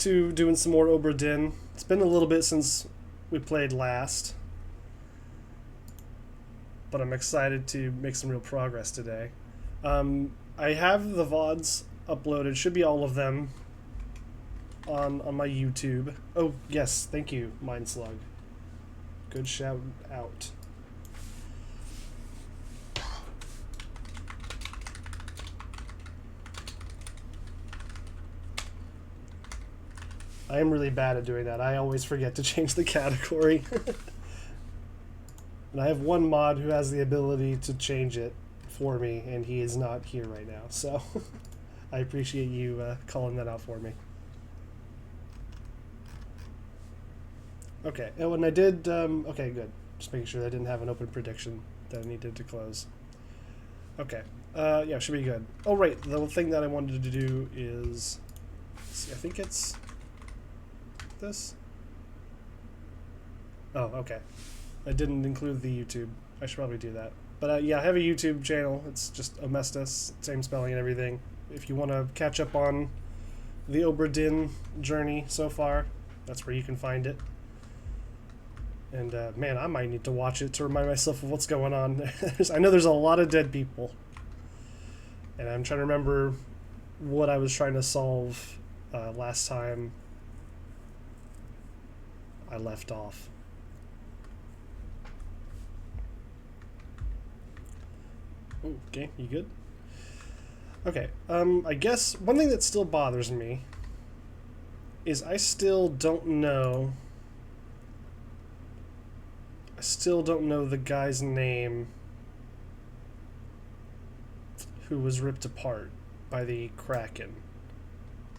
to doing some more Obra Dinn. It's been a little bit since we played last, but I'm excited to make some real progress today. I have the VODs uploaded, should be all of them, on my YouTube. Oh, yes, thank you, Mindslug. Good shout out. I am really bad at doing that. I always forget to change the category. And I have one mod who has the ability to change it for me, and he is not here right now. So I appreciate you calling that out for me. Okay. Oh, and I did... okay, good. Just making sure I didn't have an open prediction that I needed to close. Okay. Yeah, should be good. Oh, right. The thing that I wanted to do is... see, I think it's... this? Oh, okay. I didn't include the YouTube. I should probably do that. But yeah, I have a YouTube channel. It's just Omestus, same spelling and everything. If you want to catch up on the Obra Dinn journey so far, that's where you can find it. And man, I might need to watch it to remind myself of what's going on. I know there's a lot of dead people. And I'm trying to remember what I was trying to solve last time I left off. Okay, you good? Okay, I guess one thing that still bothers me is I still don't know the guy's name who was ripped apart by the Kraken.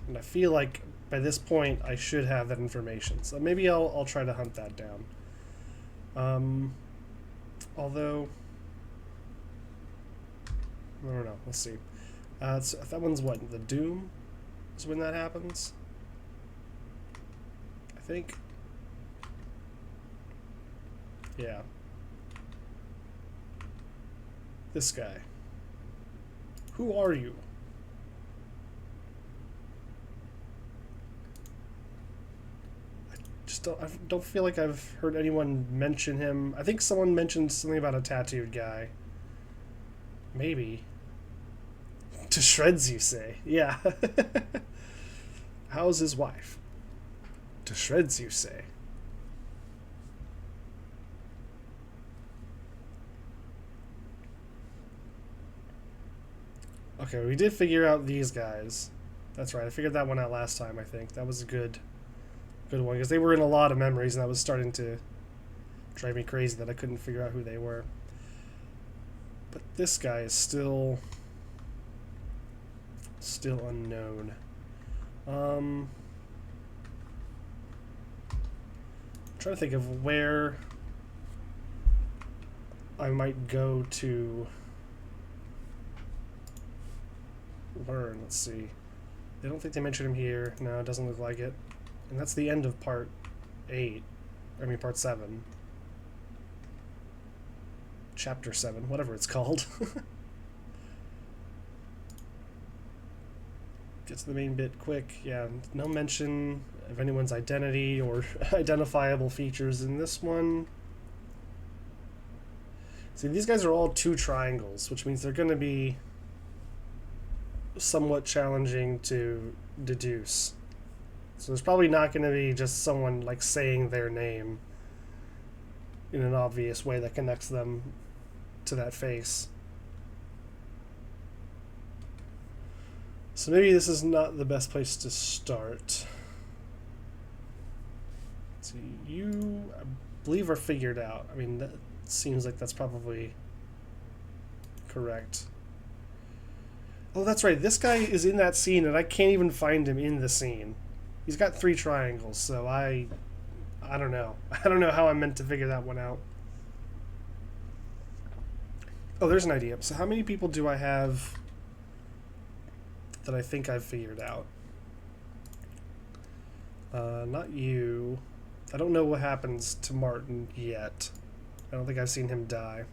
And I feel like by this point I should have that information. So maybe I'll try to hunt that down. Although I don't know. We'll see. That one's what? The Doom is when that happens? I think. Yeah. This guy. Who are you? I don't feel like I've heard anyone mention him. I think someone mentioned something about a tattooed guy. Maybe. To shreds, you say? Yeah. How's his wife? To shreds, you say? Okay, we did figure out these guys. That's right, I figured that one out last time, I think. That was a good one, because they were in a lot of memories, and that was starting to drive me crazy that I couldn't figure out who they were. But this guy is still unknown. I'm trying to think of where I might go to learn. Let's see. I don't think they mentioned him here. No, it doesn't look like it. And that's the end of part 8. I mean, part 7. Chapter 7, whatever it's called. Get to the main bit quick. Yeah, no mention of anyone's identity or identifiable features in this one. See, these guys are all 2 triangles, which means they're going to be somewhat challenging to deduce. So there's probably not going to be just someone like saying their name in an obvious way that connects them to that face. So maybe this is not the best place to start. So you, I believe, are figured out. I mean, that seems like that's probably correct. Oh, that's right. This guy is in that scene, and I can't even find him in the scene. He's got 3 triangles, so I don't know. I don't know how I'm meant to figure that one out. Oh, there's an idea. So how many people do I have that I think I've figured out? Not you. I don't know what happens to Martin yet. I don't think I've seen him die.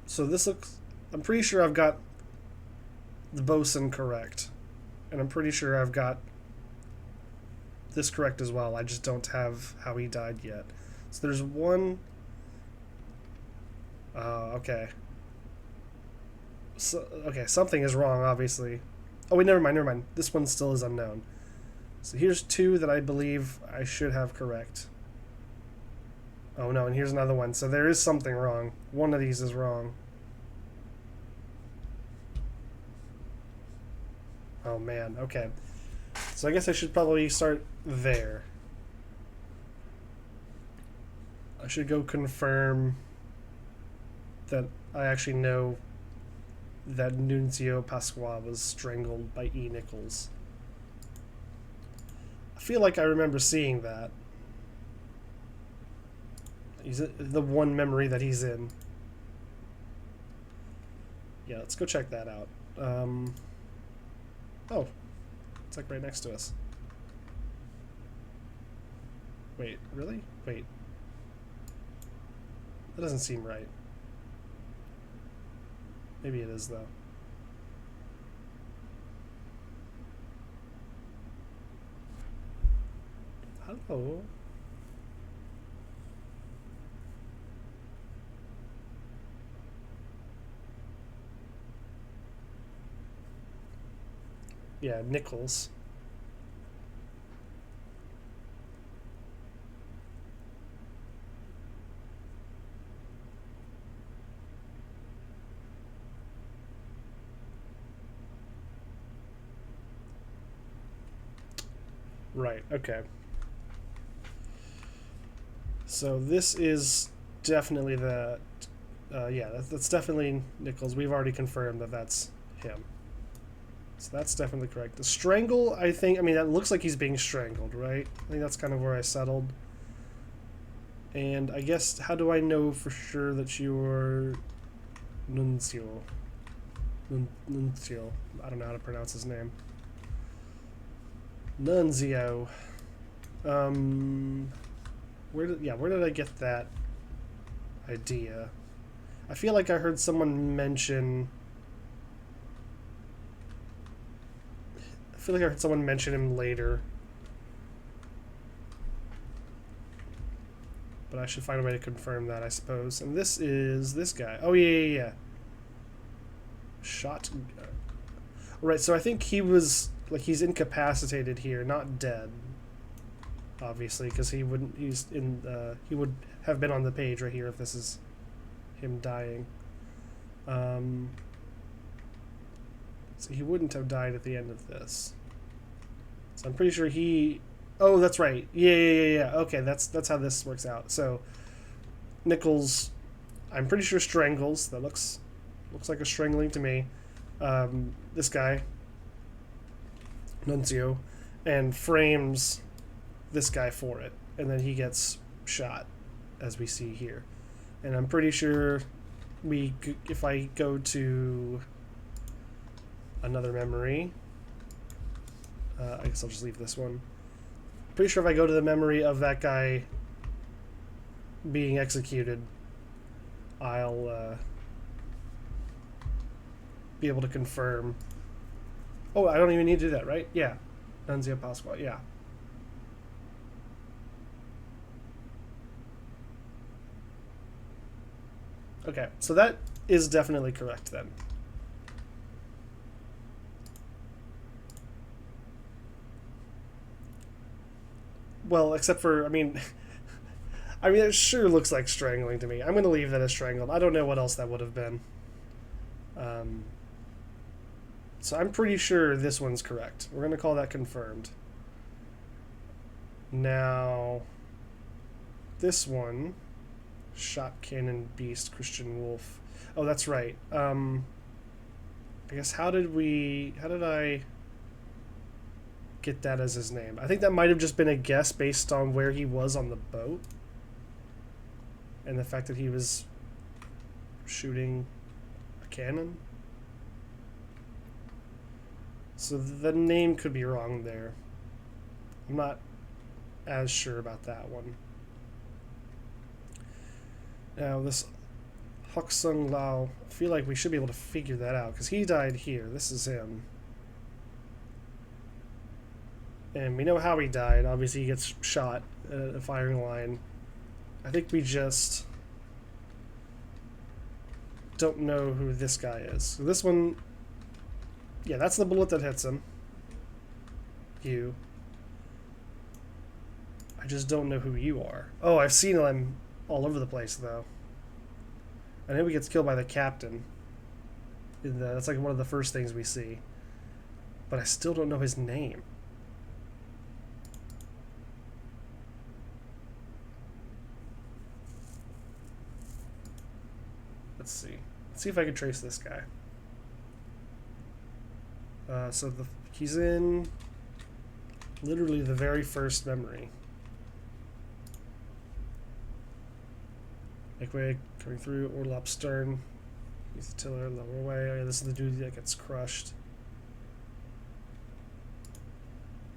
So this looks... I'm pretty sure I've got the bosun correct. And I'm pretty sure I've got this correct as well. I just don't have how he died yet. So there's one... okay. So, okay, something is wrong, obviously. Oh, wait, never mind. This one still is unknown. So here's two that I believe I should have correct. Oh, no, and here's another one. So there is something wrong. One of these is wrong. Oh, man. Okay. So I guess I should probably start there. I should go confirm that I actually know that Nunzio Pasqua was strangled by E. Nichols. I feel like I remember seeing that. He's the one memory that he's in. Yeah, let's go check that out. Oh, it's like right next to us. Wait, really? Wait. That doesn't seem right. Maybe it is, though. Hello. Yeah, Nichols. Right, okay. So this is definitely the... yeah, that's definitely Nichols. We've already confirmed that that's him. So that's definitely correct. The strangle, I think... I mean, that looks like he's being strangled, right? I think that's kind of where I settled. And I guess, how do I know for sure that you're... Nunzio? Nunzio. I don't know how to pronounce his name. Nunzio. Where did I get that idea? I feel like I heard someone mention... I feel like I heard someone mention him later. But I should find a way to confirm that, I suppose. And this is this guy. Oh, yeah. Shot. Right, so I think he was... Like, he's incapacitated here, not dead. Obviously, because he wouldn't... he would have been on the page right here if this is him dying. So he wouldn't have died at the end of this. So I'm pretty sure he... Oh, that's right. Yeah. Okay, that's how this works out. So Nichols, I'm pretty sure strangles. That looks like a strangling to me. This guy, Nunzio, and frames this guy for it, and then he gets shot, as we see here. And I'm pretty sure if I go to another memory, I guess I'll just leave this one. Pretty sure if I go to the memory of that guy being executed, I'll be able to confirm. Oh, I don't even need to do that, right? Yeah. Nunzio Pasqua, yeah. Okay, so that is definitely correct then. Well, except for, I mean, it sure looks like strangling to me. I'm going to leave that as strangled. I don't know what else that would have been. So I'm pretty sure this one's correct. We're going to call that confirmed. Now, this one, Shot Cannon Beast, Christian Wolf. Oh, that's right. I guess how did I get that as his name? I think that might have just been a guess based on where he was on the boat and the fact that he was shooting a cannon. So the name could be wrong there. I'm not as sure about that one. Now this Hok Sung Lao. I feel like we should be able to figure that out because he died here. This is him. And we know how he died. Obviously, he gets shot at a firing line. I think we just don't know who this guy is. So this one, yeah, that's the bullet that hits him. You. I just don't know who you are. Oh, I've seen him all over the place, though. I know he gets killed by the captain. That's like one of the first things we see. But I still don't know his name. Let's see. Let's see if I can trace this guy. So he's in literally the very first memory. Make way, coming through, Orlop stern. He's the tiller, lower way. Oh yeah, this is the dude that gets crushed.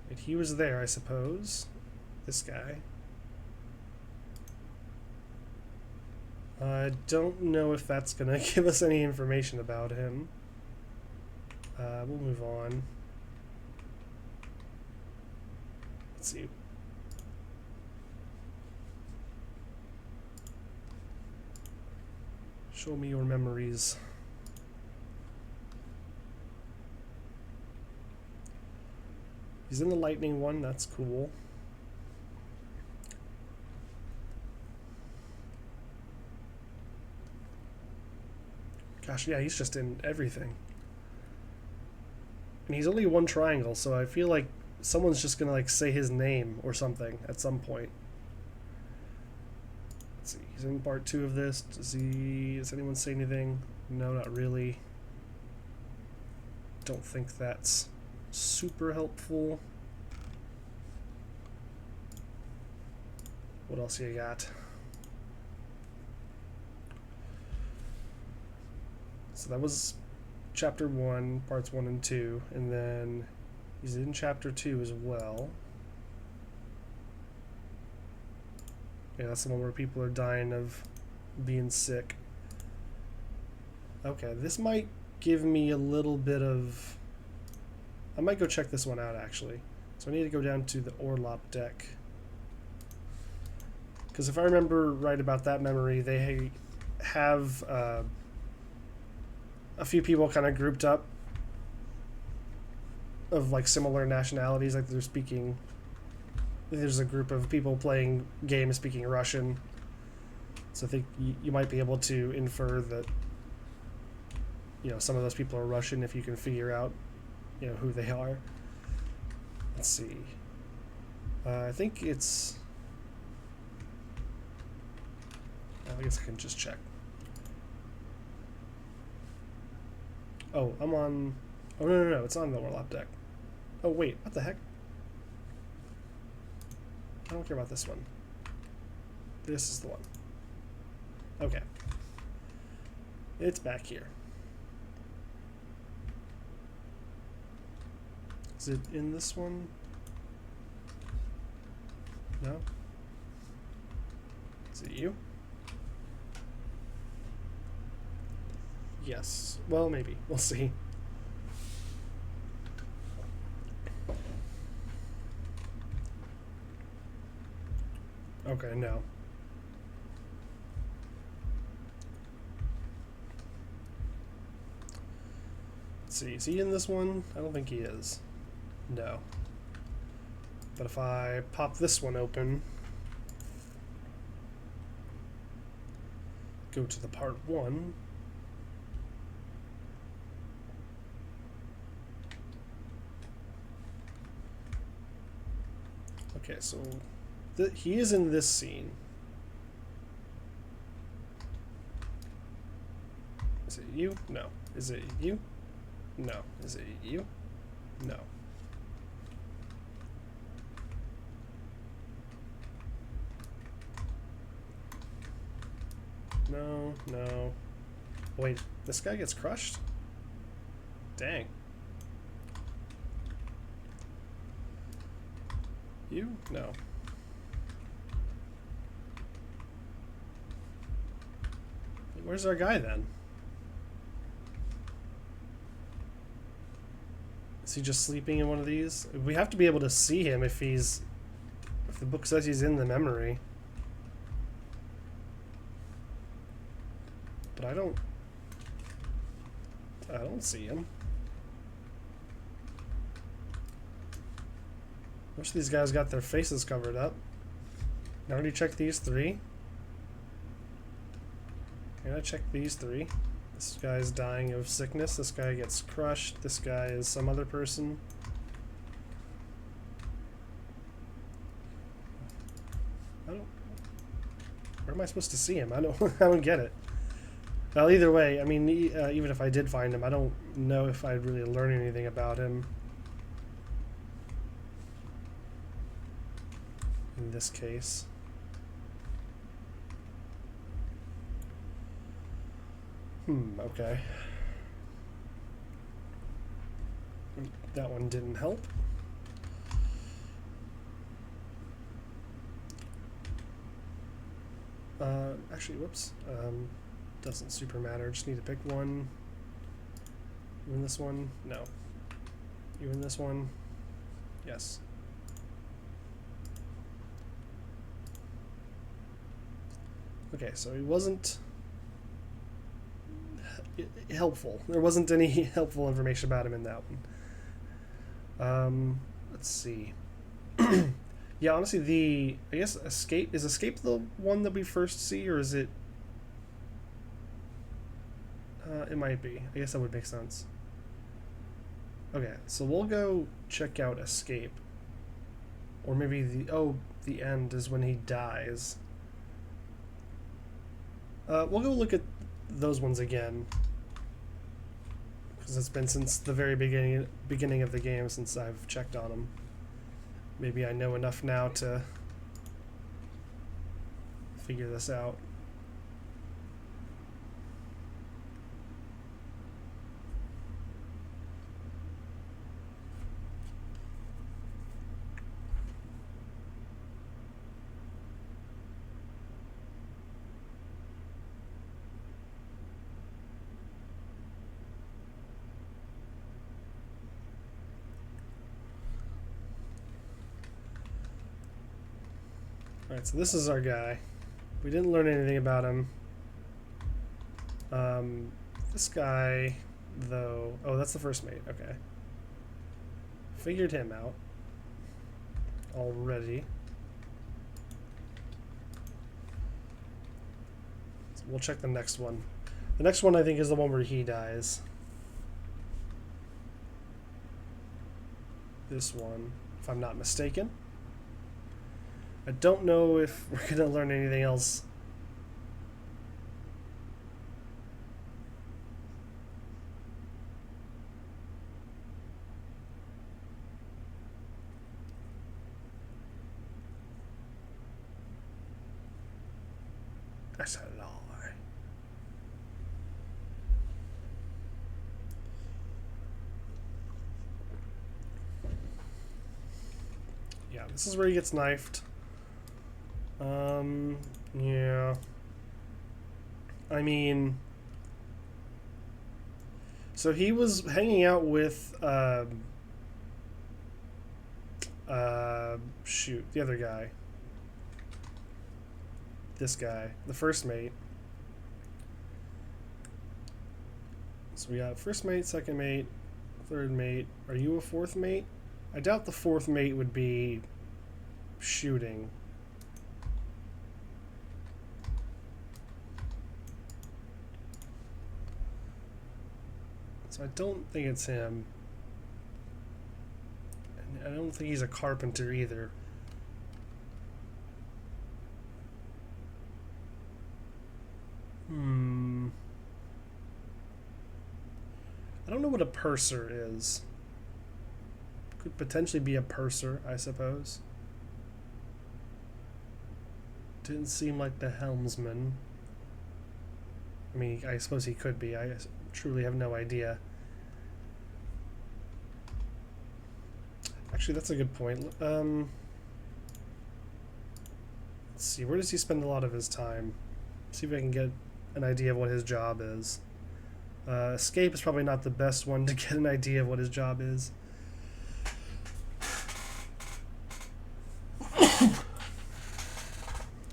And he was there, I suppose. This guy. I don't know if that's going to give us any information about him. We'll move on. Let's see. Show me your memories. He's in the lightning one, that's cool. Gosh, yeah, he's just in everything. And he's only one triangle, so I feel like someone's just gonna like say his name or something at some point. Let's see, he's in part 2 of this. Does anyone say anything? No, not really. Don't think that's super helpful. What else you got? So that was chapter 1, parts 1 and 2, and then he's in chapter 2 as well. Yeah, that's the one where people are dying of being sick. Okay, this might give me a little bit of... I might go check this one out, actually. So I need to go down to the Orlop deck. Because if I remember right about that memory, they have a few people kind of grouped up of like similar nationalities, like they're speaking... There's a group of people playing games speaking Russian. So I think you might be able to infer that, you know, some of those people are Russian if you can figure out, you know, who they are. Let's see. I think it's... I guess I can just check. Oh, I'm on... Oh, no, it's on the Orlop deck. Oh, wait, what the heck? I don't care about this one. This is the one. Okay. It's back here. Is it in this one? No? Is it you? Yes. Well, maybe. We'll see. Okay, no. Let's see. Is he in this one? I don't think he is. No. But if I pop this one open, go to the part 1. Okay, so he is in this scene. Is it you? No. Is it you? No. Is it you? No. No, no. Wait, this guy gets crushed? Dang. You? No. Where's our guy then? Is he just sleeping in one of these? We have to be able to see him if he's... If the book says he's in the memory. But I don't see him. Most of these guys got their faces covered up. I already checked these 3. I'm gonna check these 3. This guy's dying of sickness. This guy gets crushed. This guy is some other person. Where am I supposed to see him? I don't get it. Well, either way, I mean, even if I did find him, I don't know if I'd really learn anything about him. In this case. Okay. That one didn't help. Actually, whoops. Doesn't super matter. Just need to pick one. You in this one? No. You in this one? Yes. Okay, so he wasn't helpful. There wasn't any helpful information about him in that one. Let's see. Yeah, honestly, I guess Escape the one that we first see, or is it? It might be. I guess that would make sense. Okay, so we'll go check out Escape, or maybe the end is when he dies. We'll go look at those ones again, because it's been since the very beginning of the game since I've checked on them. Maybe I know enough now to figure this out. Alright, so this is our guy. We didn't learn anything about him. This guy, though... Oh, that's the first mate. Okay. Figured him out. Already. So we'll check the next one. The next one, I think, is the one where he dies. This one, if I'm not mistaken. I don't know if we're going to learn anything else. That's a lie. Yeah, this is where he gets knifed. Yeah. I mean, so he was hanging out with, shoot, the other guy. This guy, the first mate. So we got first mate, second mate, third mate. Are you a fourth mate? I doubt the fourth mate would be shooting. So I don't think it's him. And I don't think he's a carpenter either. I don't know what a purser is. Could potentially be a purser, I suppose. Didn't seem like the helmsman. I mean, I suppose he could be. I truly have no idea. Actually, that's a good point. Let's see, where does he spend a lot of his time? See if I can get an idea of what his job is. Escape is probably not the best one to get an idea of what his job is.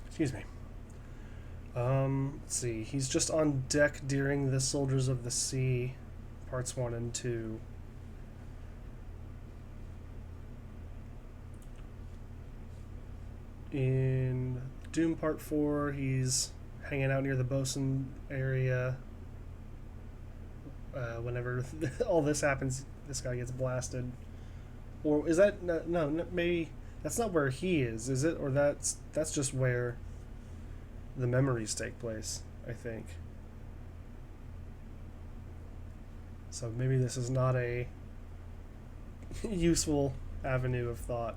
Excuse me. Let's see. He's just on deck during the Soldiers of the Sea, parts 1 and 2. In Doom Part 4, he's hanging out near the bosun area. Whenever all this happens, this guy gets blasted. Or is that no? Maybe that's not where he is it? Or that's just where the memories take place, I think. So maybe this is not a useful avenue of thought.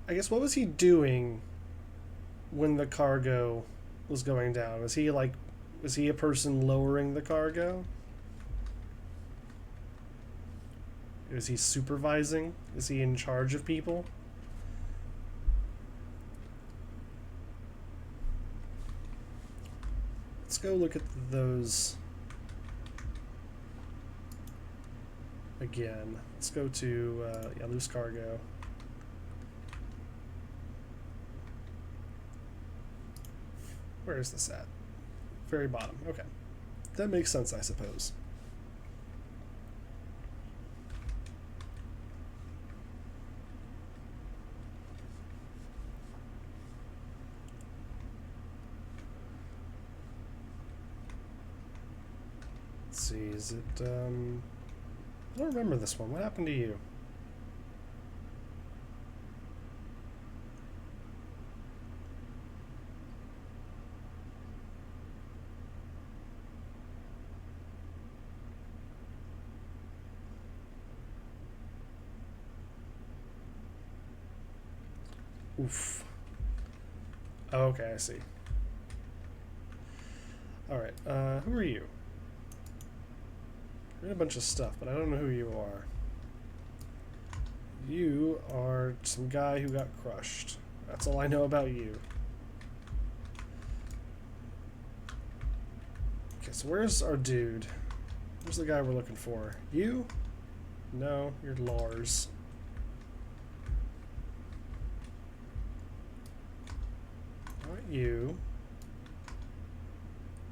I guess, what was he doing when the cargo was going down? Was he a person lowering the cargo? Is he supervising? Is he in charge of people? Let's go look at those again. Let's go to loose cargo. Where is this at? Very bottom. Okay. That makes sense, I suppose. Let's see, is it, I don't remember this one. What happened to you? Oof. Oh, okay, I see. Alright, who are you? You're in a bunch of stuff, but I don't know who you are. You are some guy who got crushed. That's all I know about you. Okay, so where's our dude? Where's the guy we're looking for? You? No, you're Lars. Not you.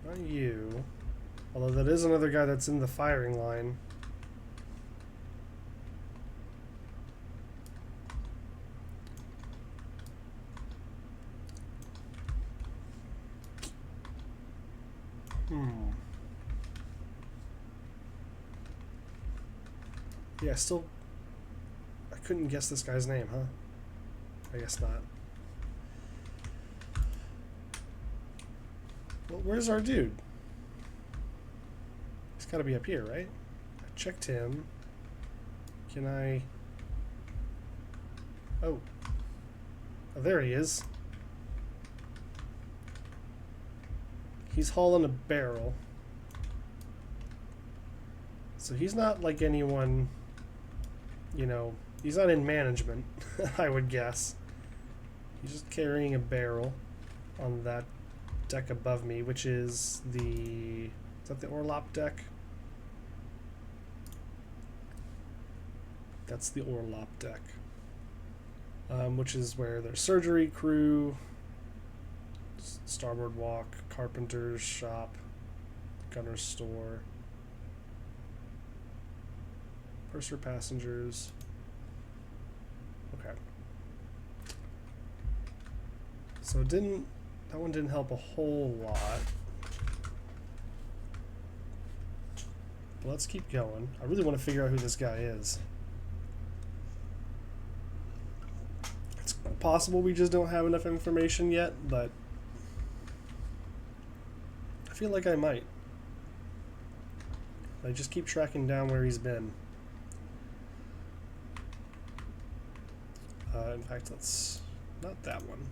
Not you. Although that is another guy that's in the firing line. Yeah, still... I couldn't guess this guy's name, huh? I guess not. Well, where's our dude? He's gotta be up here, right? I checked him. Can I... Oh. Oh, there he is. He's hauling a barrel. So he's not like anyone, you know, he's not in management, I would guess. He's just carrying a barrel on that deck above me, which is the... Is that the Orlop deck? That's the Orlop deck. Which is where there's surgery crew, starboard walk, carpenter's shop, gunner's store, purser passengers. Okay. So that one didn't help a whole lot. But let's keep going. I really want to figure out who this guy is. It's possible we just don't have enough information yet, but I feel like I might. I just keep tracking down where he's been. In fact, let's... Not that one.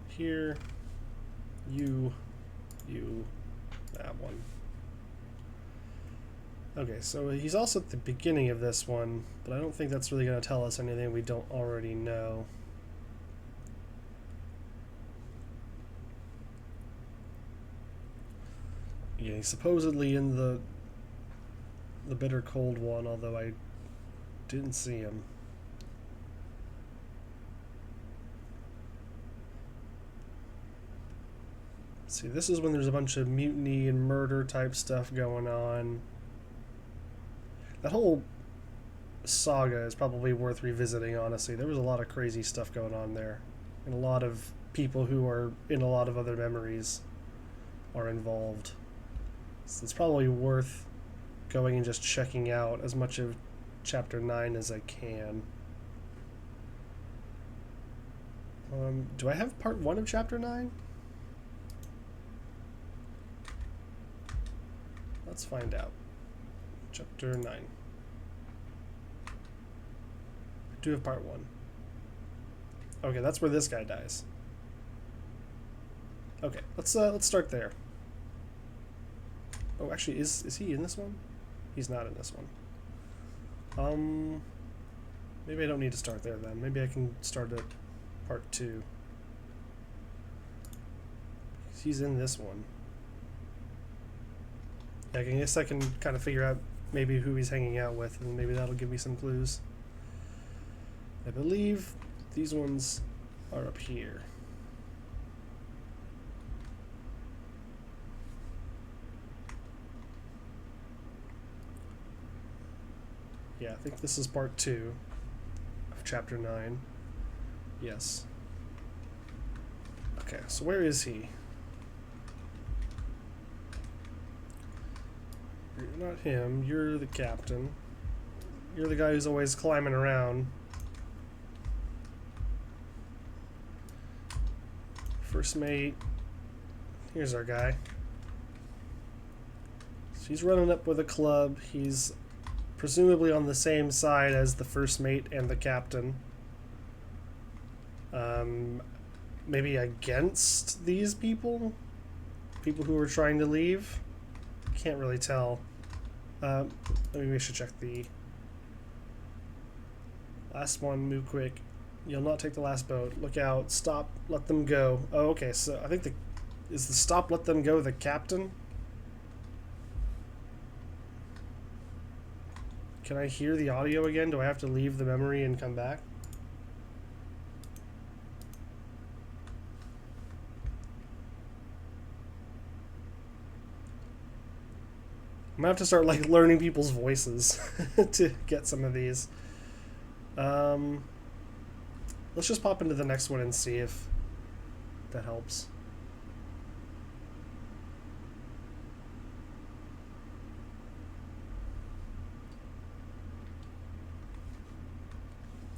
Here. You. That one. Okay, so he's also at the beginning of this one, but I don't think that's really going to tell us anything we don't already know. Yeah, he's supposedly in the bitter cold one, although I didn't see him. See, this is when there's a bunch of mutiny and murder type stuff going on. That whole saga is probably worth revisiting, honestly. There was a lot of crazy stuff going on there. And a lot of people who are in a lot of other memories are involved. So it's probably worth going and just checking out as much of Chapter 9 as I can. Do I have Part 1 of Chapter 9? Let's find out. Chapter 9. I do have Part 1. Okay, that's where this guy dies. Okay, let's start there. Oh, actually, is he in this one? He's not in this one. Maybe I don't need to start there then. Maybe I can start at Part 2. He's in this one. Yeah, I guess I can kind of figure out maybe who he's hanging out with, and maybe that'll give me some clues. I believe these ones are up here. Yeah, I think this is Part 2 of Chapter 9. Yes. Okay, so where is he? You're not him, you're the captain. You're the guy who's always climbing around. First mate. Here's our guy. So he's running up with a club. He's presumably on the same side as the first mate and the captain. Maybe against these people? People who are trying to leave? Can't really tell. Maybe we should check the last one. Move quick. You'll not take the last boat. Look out. Stop. Let them go. Oh, okay. So I think is the stop, let them go the captain? Can I hear the audio again? Do I have to leave the memory and come back? I'm gonna have to start like learning people's voices to get some of these. Let's just pop into the next one and see if that helps.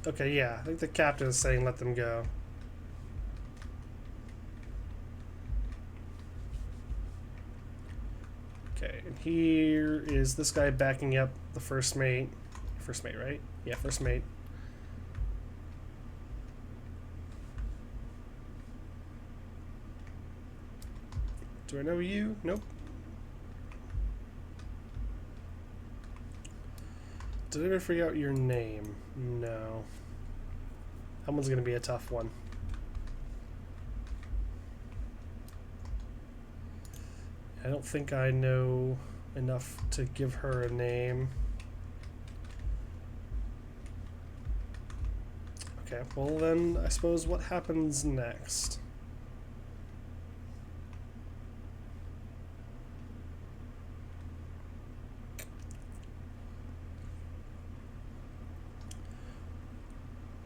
Okay, yeah, I think the captain is saying let them go. Okay, and here is this guy backing up the first mate. First mate, right? Yeah, first mate. Do I know you? Nope. Did I ever figure out your name? No. That one's gonna be a tough one. I don't think I know enough to give her a name. Okay, well then, I suppose what happens next?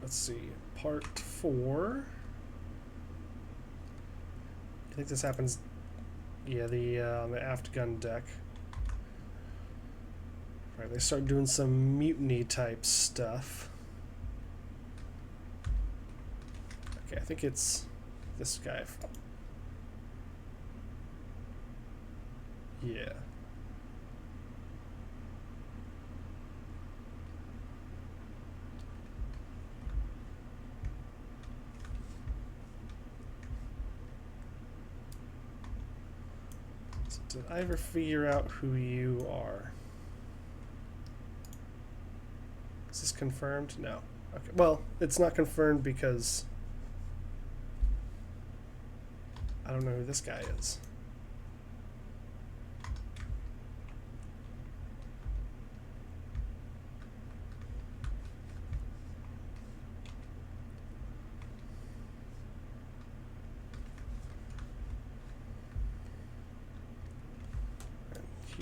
Let's see, Part 4. I think this happens, yeah, on the aft gun deck. Right, they start doing some mutiny type stuff. Okay, I think it's this guy. Yeah. So did I ever figure out who you are? Is this confirmed? No. Okay. Well, it's not confirmed because I don't know who this guy is.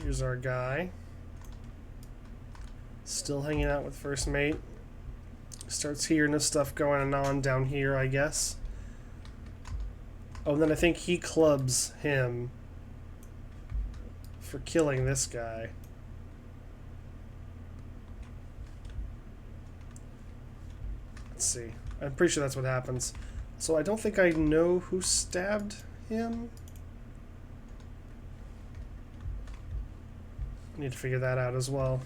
Here's our guy. Still hanging out with first mate. Starts hearing this stuff going on down here, I guess. Oh, and then I think he clubs him for killing this guy. Let's see. I'm pretty sure that's what happens. So I don't think I know who stabbed him. I need to figure that out as well.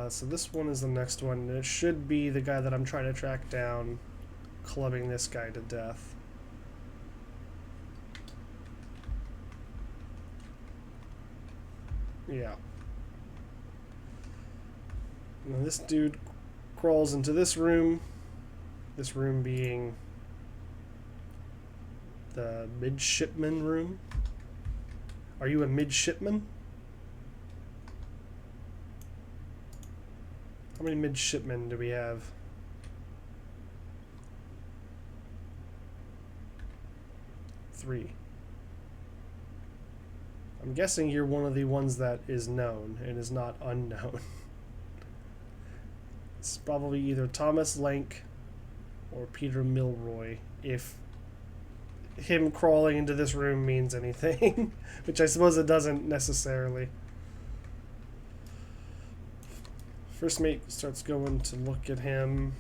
So this one is the next one, and it should be the guy that I'm trying to track down, clubbing this guy to death. Yeah. Now this dude crawls into this room being the midshipman room. Are you a midshipman? How many midshipmen do we have? 3. I'm guessing you're one of the ones that is known and is not unknown. It's probably either Thomas Lenk or Peter Milroy, if him crawling into this room means anything, which I suppose it doesn't necessarily. First mate starts going to look at him.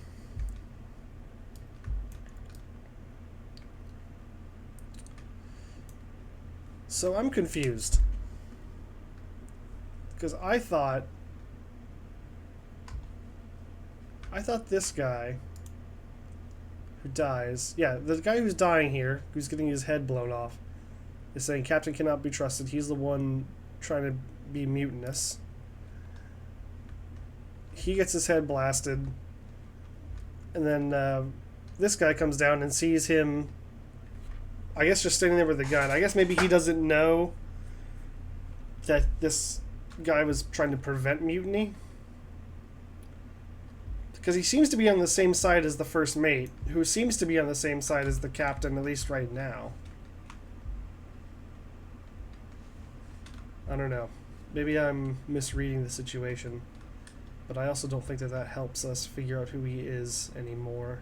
So I'm confused, because I thought this guy who dies, yeah, the guy who's dying here, who's getting his head blown off, is saying Captain cannot be trusted. He's the one trying to be mutinous. He gets his head blasted, and then this guy comes down and sees him, I guess, just standing there with a gun. I guess maybe he doesn't know that this guy was trying to prevent mutiny, because he seems to be on the same side as the first mate, who seems to be on the same side as the captain, at least right now. I don't know. Maybe I'm misreading the situation. But I also don't think that that helps us figure out who he is anymore.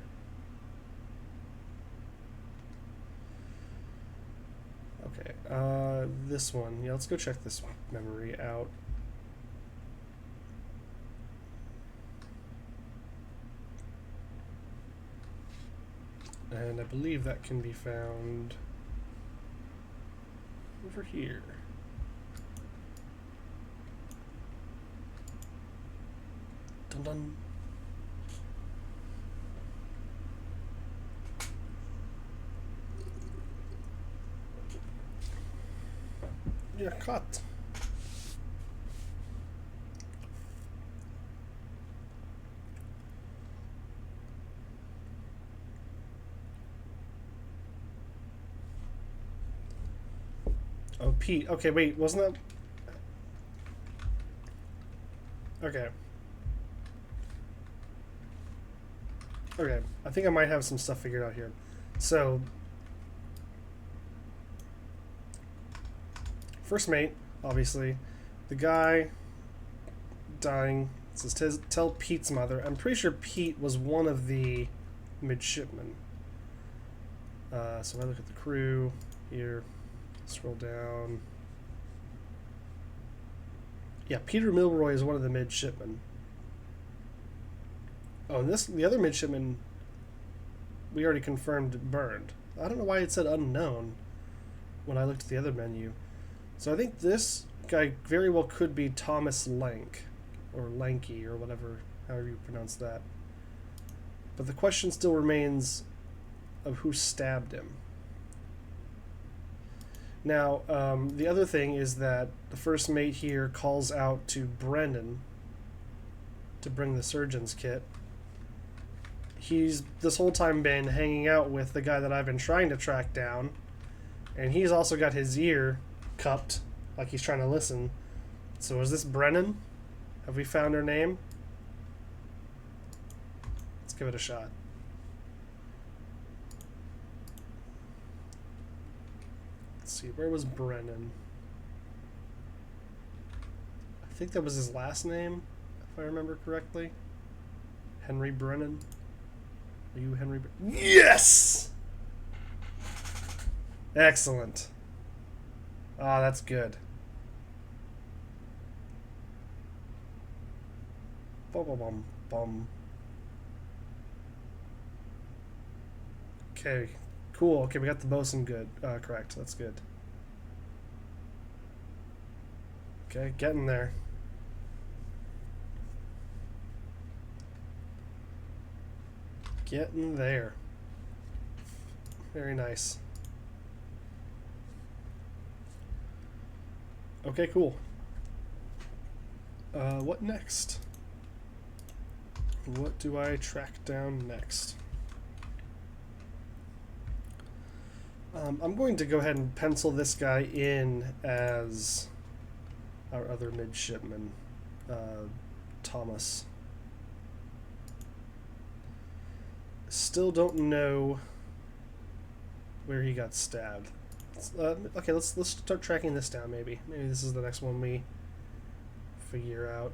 Okay, this one. Yeah, let's go check this memory out. And I believe that can be found over here. Dun dun. You're caught. Oh, Pete. Okay, wait, wasn't that... Okay. Okay, I think I might have some stuff figured out here. So, first mate, obviously. The guy dying says, tell Pete's mother. I'm pretty sure Pete was one of the midshipmen. So I look at the crew here, scroll down. Yeah, Peter Milroy is one of the midshipmen. Oh, and the other midshipman, we already confirmed burned. I don't know why it said unknown when I looked at the other menu. So I think this guy very well could be Thomas Lenk, or Lanky, or whatever, however you pronounce that. But the question still remains of who stabbed him. Now, the other thing is that the first mate here calls out to Brennan to bring the surgeon's kit. He's this whole time been hanging out with the guy that I've been trying to track down, and he's also got his ear cupped, like he's trying to listen. So is this Brennan? Have we found her name? Let's give it a shot. Let's see, where was Brennan? I think that was his last name, if I remember correctly. Henry Brennan. Are you Henry Brennan? Yes! Excellent. Ah, that's good. Bum, bum, bum, bum. Okay, cool. Okay, we got the bosun good. Correct. That's good. Okay, getting there. Getting there. Very nice. Okay, cool. What next? What do I track down next? I'm going to go ahead and pencil this guy in as our other midshipman, Thomas. Still don't know where he got stabbed. Okay, let's start tracking this down. Maybe this is the next one we figure out.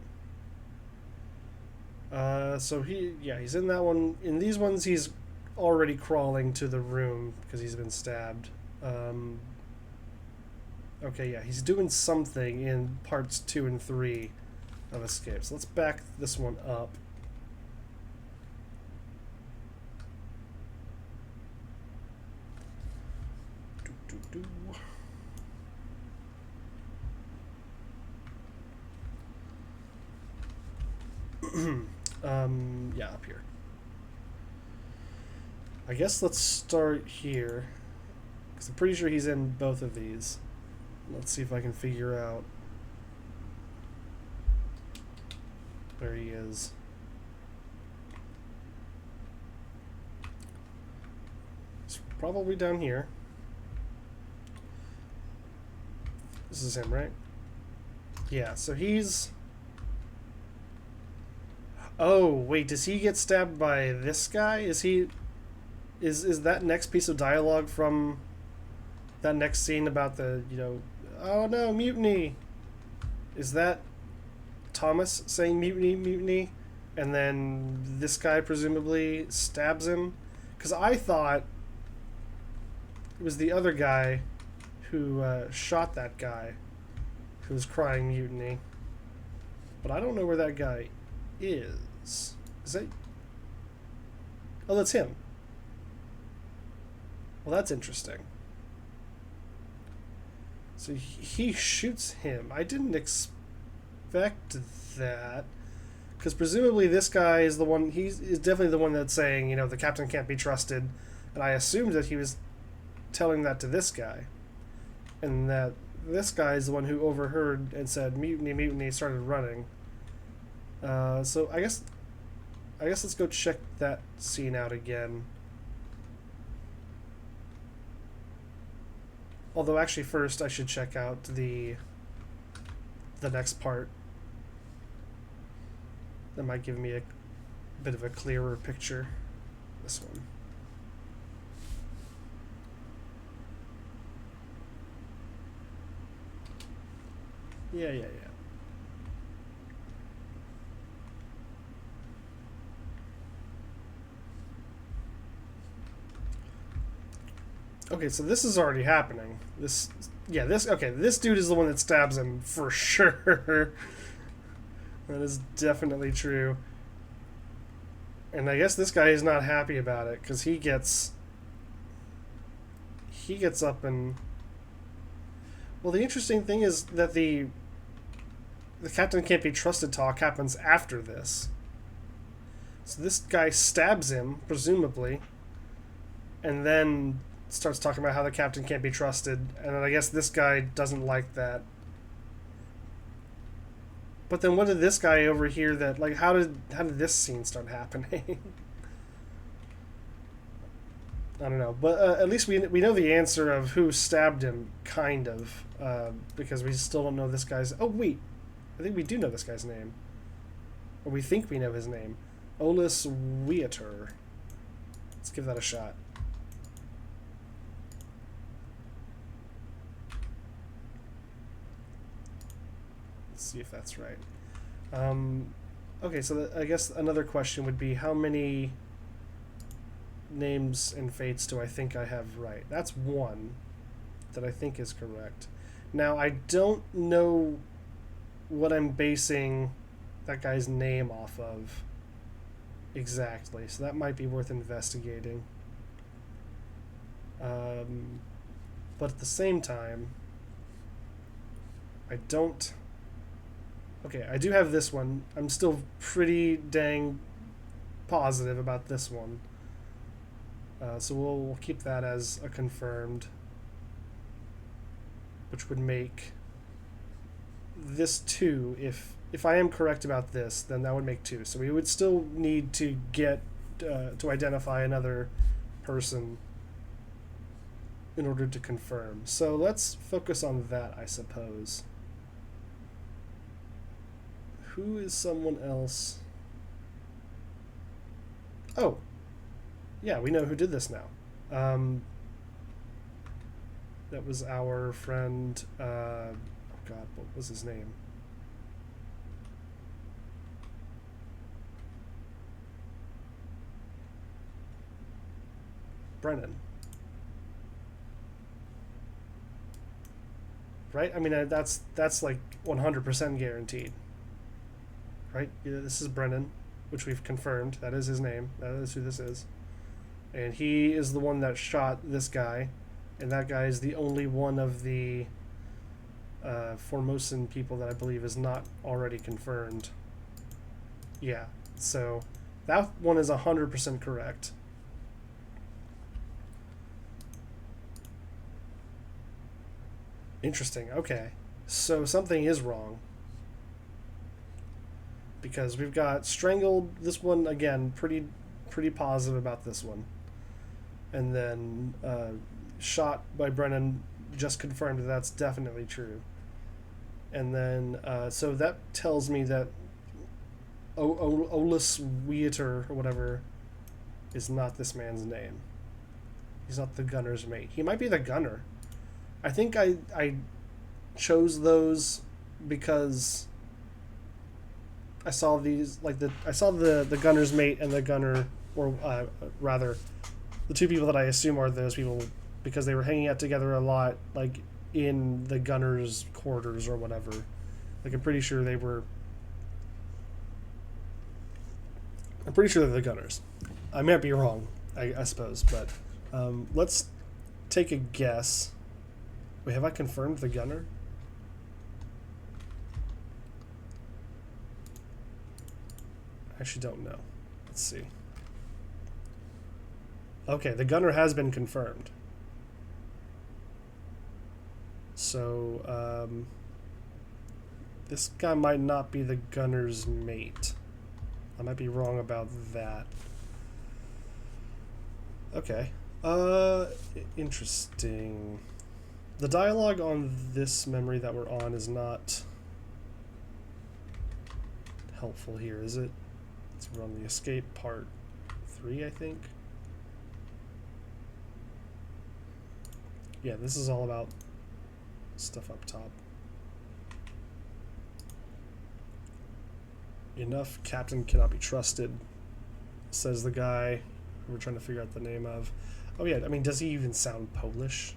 So he's in that one. In these ones, he's already crawling to the room because he's been stabbed. Okay, yeah, he's doing something in parts 2 and 3 of Escape. So let's back this one up. Yeah, up here. I guess let's start here, because I'm pretty sure he's in both of these. Let's see if I can figure out where he is. It's probably down here. This is him, right? Yeah, so he's... Oh, wait, does he get stabbed by this guy? Is he... Is that next piece of dialogue from that next scene about the, oh no, mutiny? Is that Thomas saying mutiny, mutiny? And then this guy presumably stabs him? Because I thought it was the other guy who shot that guy who was crying mutiny. But I don't know where that guy is. Is that... Oh, that's him. Well, that's interesting. So he shoots him. I didn't expect that. Because presumably this guy is the one... Is definitely the one that's saying, the captain can't be trusted. And I assumed that he was telling that to this guy. And that this guy is the one who overheard and said, mutiny, mutiny, started running. So I guess let's go check that scene out again. Although actually first I should check out the next part. That might give me a bit of a clearer picture. This one. Yeah. Okay, so this is already happening. This dude is the one that stabs him for sure. That is definitely true. And I guess this guy is not happy about it because he gets up and... Well, the interesting thing is that the captain can't be trusted talk happens after this. So this guy stabs him, presumably, and then starts talking about how the captain can't be trusted, and then I guess this guy doesn't like that. But then what did this guy overhear that, like, how did this scene start happening? I don't know, but at least we know the answer of who stabbed him, kind of, because we still don't know this guy's... Oh, wait, I think we do know this guy's name. Or we think we know his name. Olus Weater. Let's give that a shot. see if that's right. Okay, so I guess another question would be how many names and fates do I think I have right? That's one that I think is correct. Now, I don't know what I'm basing that guy's name off of exactly, so that might be worth investigating. But at the same time, I don't... Okay, I do have this one. I'm still pretty dang positive about this one. So we'll keep that as a confirmed, which would make this 2. If I am correct about this, then that would make 2. So we would still need to get to identify another person in order to confirm. So let's focus on that, I suppose. Who is someone else? Oh, yeah, we know who did this now. That was our friend. Oh God, what was his name? Brennan. Right? I mean, that's like 100% guaranteed. Right? Yeah, this is Brennan, which we've confirmed. That is his name. That is who this is. And he is the one that shot this guy. And that guy is the only one of the Formosan people that I believe is not already confirmed. Yeah. So that one is 100% correct. Interesting. Okay. So something is wrong. Because we've got strangled, this one again, pretty positive about this one. And then shot by Brennan, just confirmed that that's definitely true. And then so that tells me that Olus Wieter or whatever is not this man's name. He's not the gunner's mate. He might be the gunner. I think I chose those because I saw these, like I saw the gunner's mate and the gunner, or rather, the two people that I assume are those people because they were hanging out together a lot, like in the gunner's quarters or whatever. Like I'm pretty sure they're the gunners. I might be wrong, I suppose, but let's take a guess. Wait, have I confirmed the gunner? I actually don't know. Let's see. Okay, the gunner has been confirmed. So, this guy might not be the gunner's mate. I might be wrong about that. Okay. Interesting. The dialogue on this memory that we're on is not helpful here, is it? We're on the escape part 3, I think. Yeah, this is all about stuff up top. Enough captain cannot be trusted, says the guy who we're trying to figure out the name of. Oh yeah, I mean, does he even sound Polish?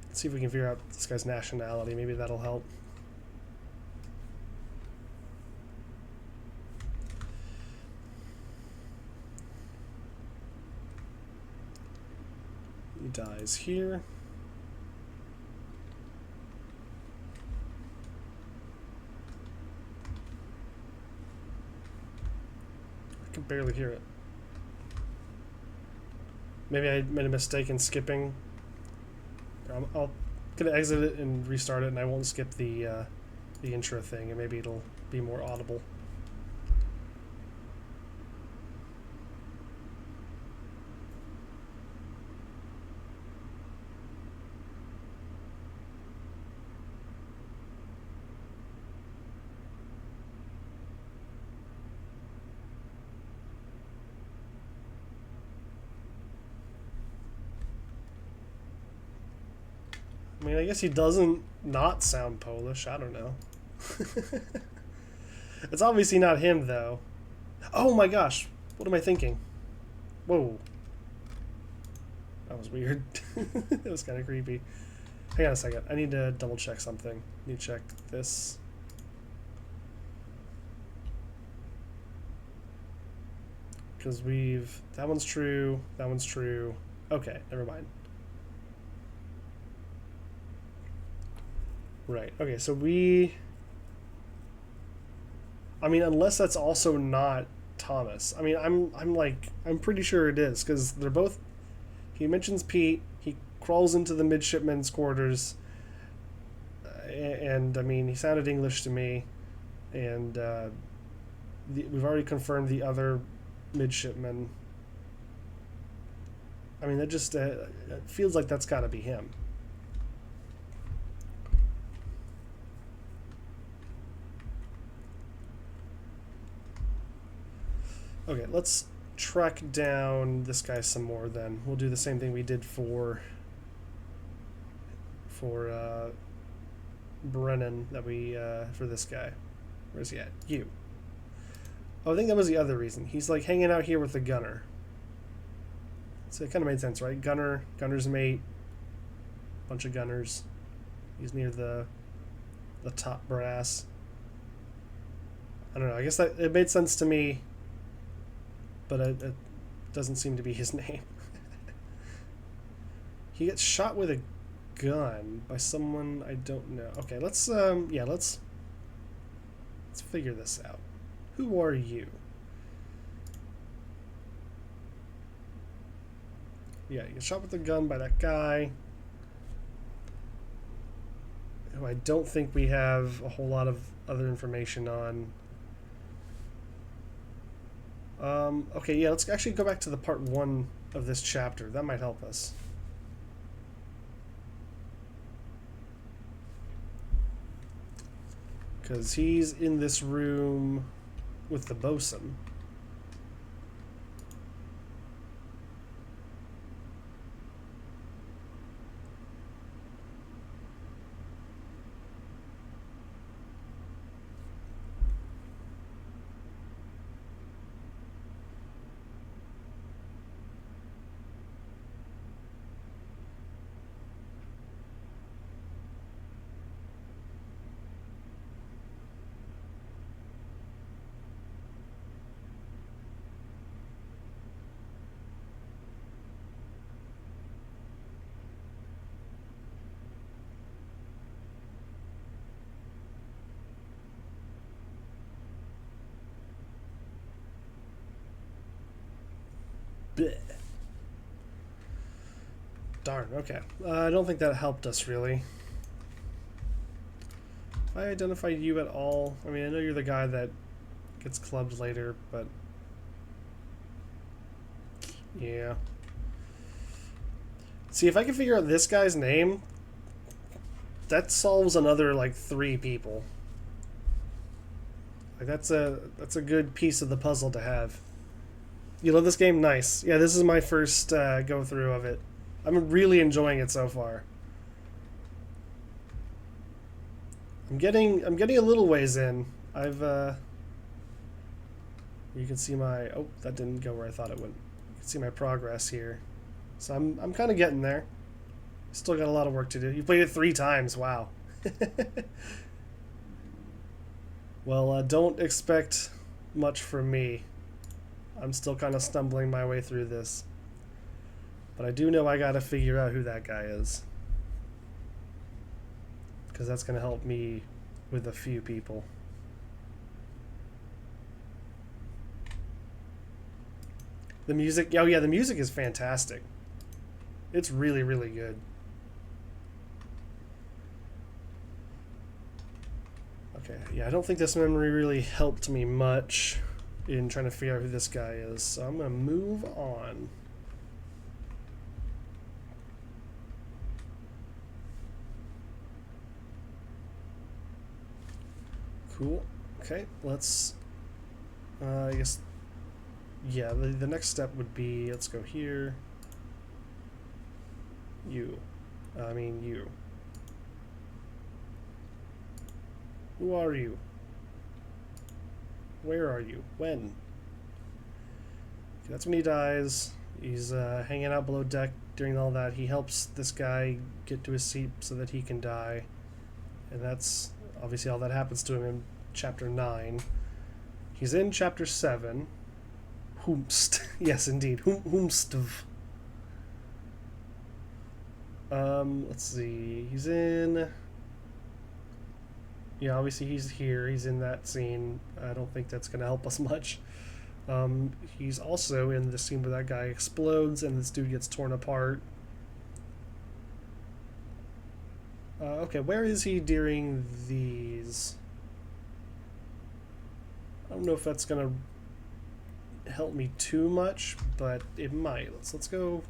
Let's see if we can figure out this guy's nationality. Maybe that'll help. He dies here. I can barely hear it. Maybe I made a mistake in skipping. I'll gonna exit it and restart it, and I won't skip the intro thing, and maybe it'll be more audible. I mean, I guess he doesn't not sound Polish. I don't know. It's obviously not him, though. Oh my gosh. What am I thinking? Whoa. That was weird. It was kind of creepy. Hang on a second. I need to double check something. I need to check this. Because we've... That one's true. That one's true. Okay, never mind. Right. Okay, so we... I mean, unless that's also not Thomas. I mean, I'm pretty sure it is, because they're both... He mentions Pete. He crawls into the midshipman's quarters. And, I mean, he sounded English to me. And we've already confirmed the other midshipman. I mean, that just it feels like that's got to be him. Okay, let's track down this guy some more then. We'll do the same thing we did for Brennan that we for this guy. Where's he at? You. Oh, I think that was the other reason. He's like hanging out here with the gunner. So it kind of made sense, right? Gunner's mate, bunch of gunners. He's near the top brass. I don't know. I guess that it made sense to me, but it doesn't seem to be his name. He gets shot with a gun by someone I don't know. Okay, let's figure this out. Who are you? Yeah, you get shot with a gun by that guy, who I don't think we have a whole lot of other information on. Okay, yeah, let's actually go back to the part 1 of this chapter. That might help us. Because he's in this room with the bosun. Blech. Darn, okay. I don't think that helped us, really. If I identified you at all, I mean, I know you're the guy that gets clubbed later, but... yeah. See, if I can figure out this guy's name, that solves another, like, 3 people. Like, that's a good piece of the puzzle to have. You love this game? Nice. Yeah, this is my first go through of it. I'm really enjoying it so far. I'm getting a little ways in. You can see my that didn't go where I thought it would. You can see my progress here. So I'm kind of getting there. Still got a lot of work to do. You played it 3 times. Wow. Well, don't expect much from me. I'm still kind of stumbling my way through this. But I do know I gotta figure out who that guy is. Because that's gonna help me with a few people. The music, oh yeah, the music is fantastic. It's really, really good. Okay, yeah, I don't think this memory really helped me much in trying to figure out who this guy is, so I'm gonna move on. Cool. Okay, let's I guess, yeah, the next step would be, let's go here. You. Who are you? Where are you? When? Okay, that's when he dies. He's hanging out below deck during all that. He helps this guy get to his seat so that he can die. And that's obviously all that happens to him in chapter 9. He's in chapter 7. Whomst. Yes, indeed. Whomstv. Let's see. He's in... Yeah, obviously he's here. He's in that scene. I don't think that's going to help us much. He's also in the scene where that guy explodes and this dude gets torn apart. Okay, where is he during these? I don't know if that's going to help me too much, but it might. Let's go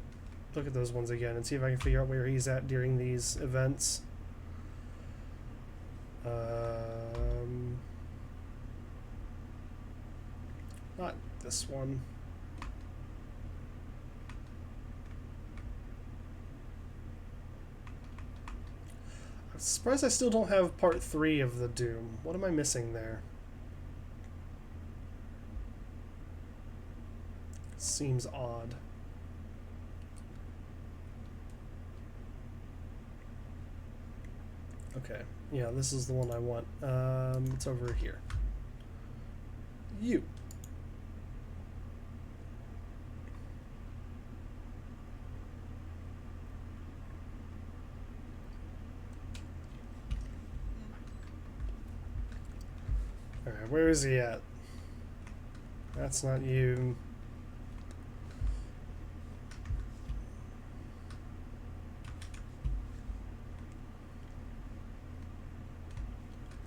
look at those ones again and see if I can figure out where he's at during these events. Not this one. I'm surprised I still don't have part 3 of the Doom. What am I missing there? Seems odd. Okay, yeah, this is the one I want. It's over here. You. Alright, where is he at? That's not you.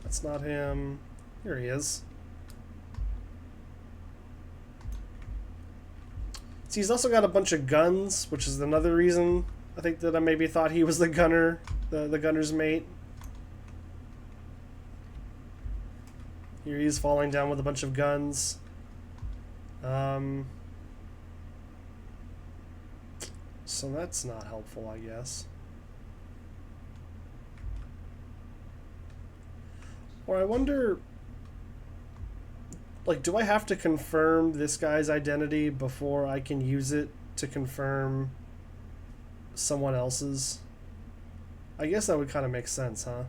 That's not him. Here he is. See, he's also got a bunch of guns, which is another reason I think that I maybe thought he was the gunner, the gunner's mate. Here he is falling down with a bunch of guns. So that's not helpful, I guess. Or I wonder, like, do I have to confirm this guy's identity before I can use it to confirm someone else's? I guess that would kind of make sense, huh?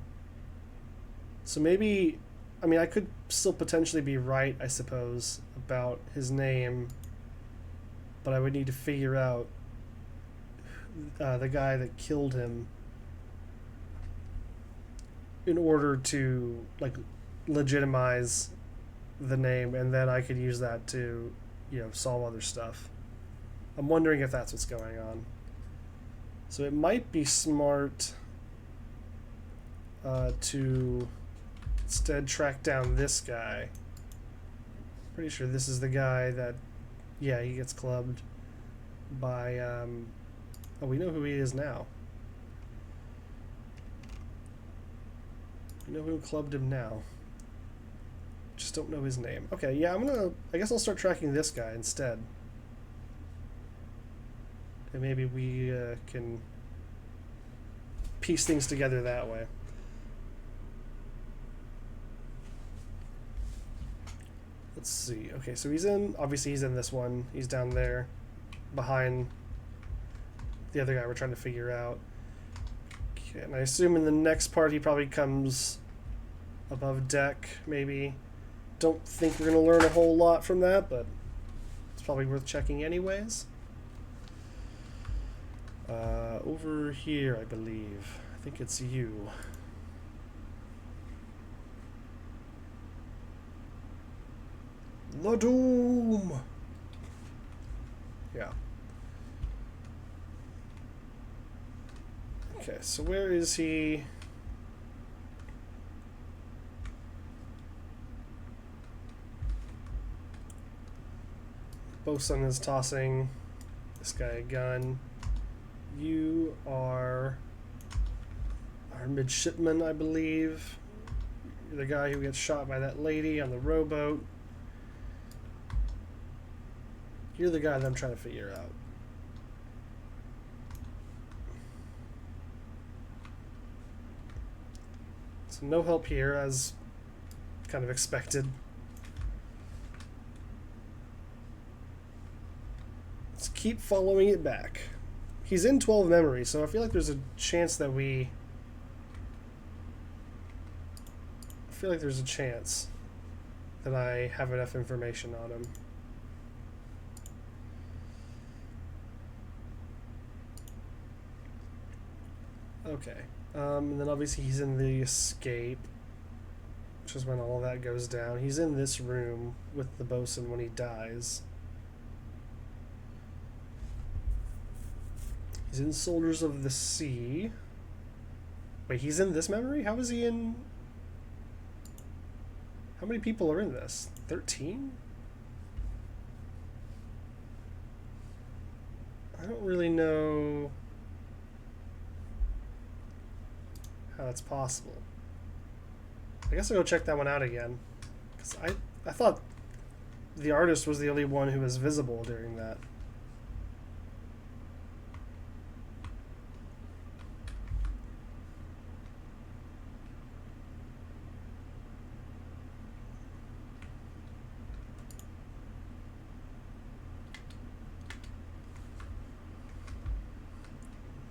So maybe, I mean, I could still potentially be right, I suppose, about his name, but I would need to figure out the guy that killed him in order to, like, legitimize the name, and then I could use that to, you know, solve other stuff. I'm wondering if that's what's going on. So it might be smart to instead track down this guy. Pretty sure this is the guy that, yeah, he gets clubbed by, oh, we know who he is now. We know who clubbed him now. Just don't know his name. Okay, yeah, I guess I'll start tracking this guy instead. And maybe we can piece things together that way. Let's see. Okay, so obviously he's in this one. He's down there behind the other guy we're trying to figure out. Okay, and I assume in the next part he probably comes above deck, maybe. Don't think we're going to learn a whole lot from that, but it's probably worth checking anyways. Over here, I believe. I think it's you. The Doom! Yeah. Okay, so where is he? Bosun is tossing this guy a gun. You are our midshipman, I believe. You're the guy who gets shot by that lady on the rowboat. You're the guy that I'm trying to figure out. So no help here, as kind of expected. Let's keep following it back. He's in 12 memory, so I feel like there's a chance that we... I feel like there's a chance that I have enough information on him. Okay. And then obviously he's in the escape, which is when all that goes down. He's in this room with the bosun when he dies. He's in Soldiers of the Sea. Wait, he's in this memory? How is he in... How many people are in this? 13? I don't really know how that's possible. I guess I'll go check that one out again. Because I thought the artist was the only one who was visible during that.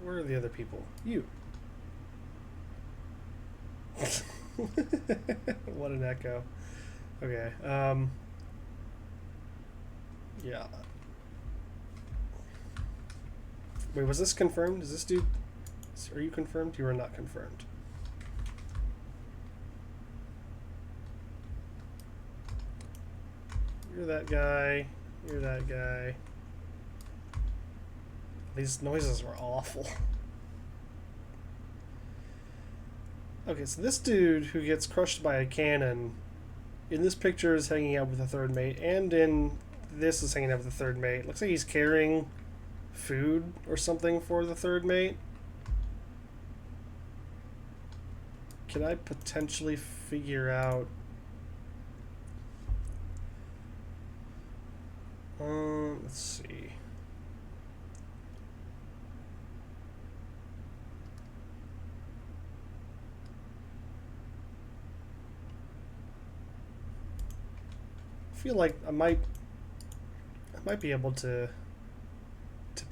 Where are the other people? You. What an echo. Okay. Yeah. Wait, was this confirmed? Is this dude... Are you confirmed? You are not confirmed. You're that guy. You're that guy. These noises were awful. Okay, so this dude who gets crushed by a cannon in this picture is hanging out with a third mate, and in this is hanging out with the third mate. Looks like he's carrying food or something for the third mate. Can I potentially figure out... let's see. I feel like I might be able to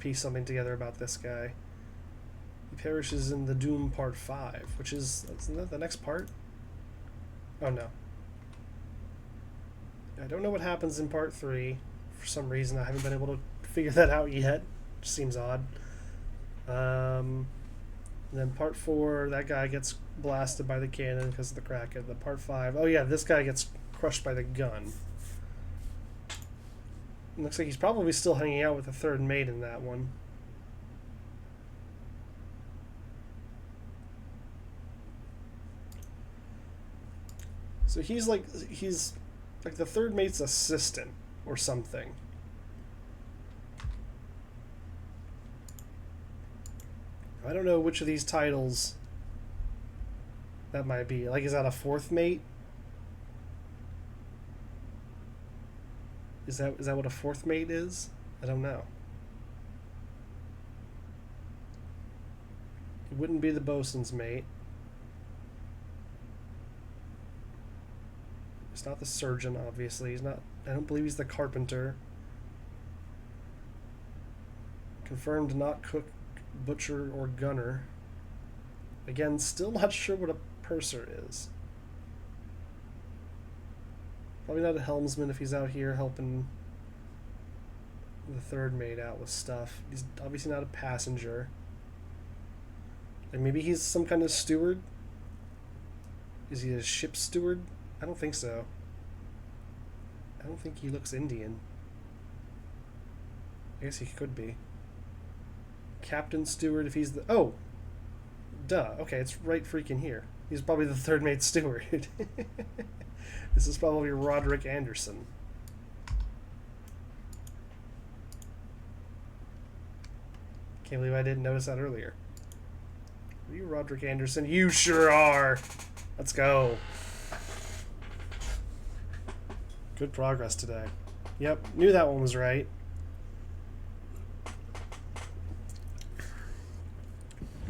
piece something together about this guy. He perishes in the Doom Part 5, which is... Isn't that the next part? Oh, no. I don't know what happens in Part 3. For some reason, I haven't been able to figure that out yet. Which seems odd. And then Part 4, that guy gets blasted by the cannon because of the Kraken. The Part 5... Oh, yeah, this guy gets crushed by the gun. It looks like he's probably still hanging out with the third mate in that one. So he's like the third mate's assistant or something. I don't know which of these titles that might be. Like, is that a fourth mate? Is that what a fourth mate is? I don't know. It wouldn't be the bosun's mate. It's not the surgeon, obviously. He's not... I don't believe he's the carpenter. Confirmed not cook, butcher, or gunner. Again, still not sure what a purser is. Probably not a helmsman if he's out here helping the third mate out with stuff. He's obviously not a passenger. And maybe he's some kind of steward? Is he a ship steward? I don't think so. I don't think he looks Indian. I guess he could be. Captain steward if he's the... Oh! Duh. Okay, it's right freaking here. He's probably the third mate steward. This is probably Roderick Anderson. Can't believe I didn't notice that earlier. Are you Roderick Anderson? You sure are! Let's go. Good progress today. Yep, knew that one was right.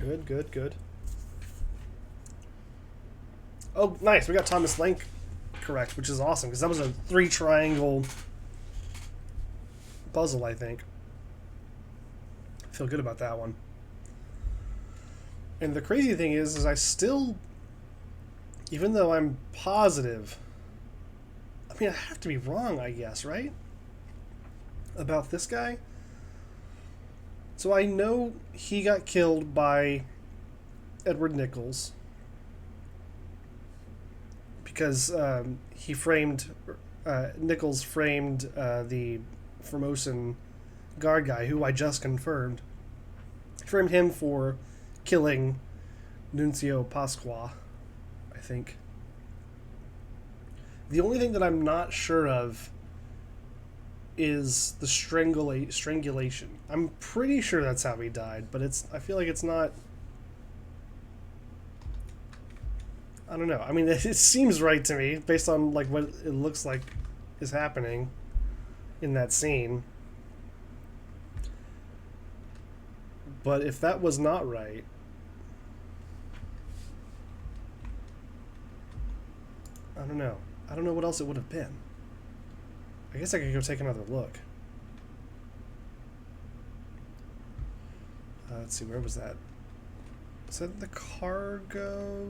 Good, good, good. Oh, nice. We got Thomas Link correct, which is awesome because that was a 3-triangle puzzle, I think. I feel good about that one. And the crazy thing is I still, even though I'm positive, I mean, I have to be wrong, I guess, right? About this guy. So I know he got killed by Edward Nichols because Nichols framed the Formosan guard guy, who I just confirmed. Framed him for killing Nuncio Pasqua, I think. The only thing that I'm not sure of is the strangulation. I'm pretty sure that's how he died, but I feel like it's not. I don't know. I mean, it seems right to me based on like what it looks like is happening in that scene. But if that was not right, I don't know. I don't know what else it would have been. I guess I could go take another look. Let's see, where was that? Was that the cargo?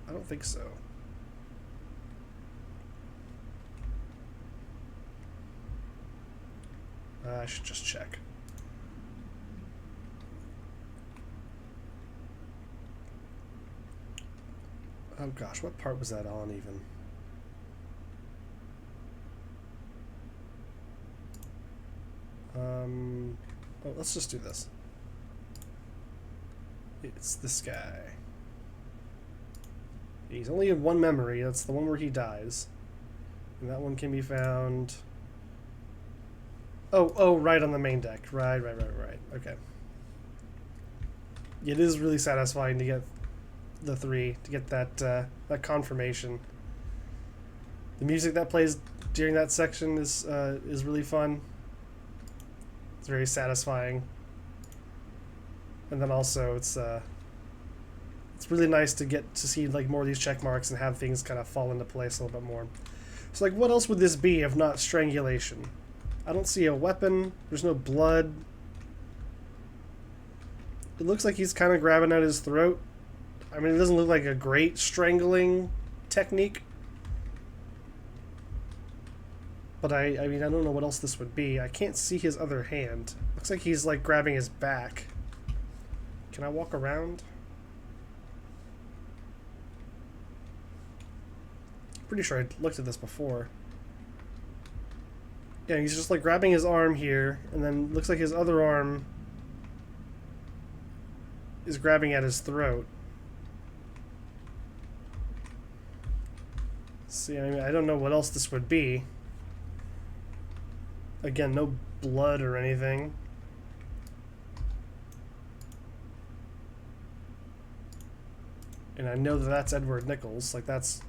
I don't think so. I should just check. Oh gosh, what part was that on even? Oh, let's just do this. It's this guy. He's only in one memory. That's the one where he dies. And that one can be found... Oh, right on the main deck. Right. Okay. It is really satisfying to get the 3, to get that confirmation. The music that plays during that section is really fun. It's very satisfying. And then also it's really nice to get to see like more of these check marks and have things kind of fall into place a little bit more. So like, what else would this be if not strangulation? I don't see a weapon. There's no blood. It looks like he's kind of grabbing at his throat. I mean, it doesn't look like a great strangling technique. But I mean, I don't know what else this would be. I can't see his other hand. Looks like he's like grabbing his back. Can I walk around? Pretty sure I looked at this before. Yeah, he's just like grabbing his arm here, and then looks like his other arm is grabbing at his throat. See, I mean, I don't know what else this would be. Again, no blood or anything. And I know that that's Edward Nichols. Like, that's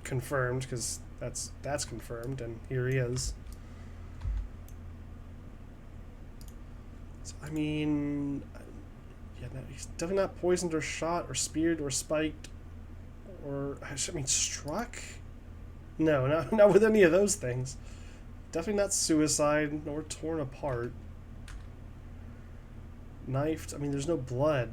confirmed, because that's confirmed, and here he is. So, I mean, yeah, no, he's definitely not poisoned or shot or speared or spiked or, I mean, struck? No, not with any of those things. Definitely not suicide nor torn apart. Knifed, I mean, there's no blood.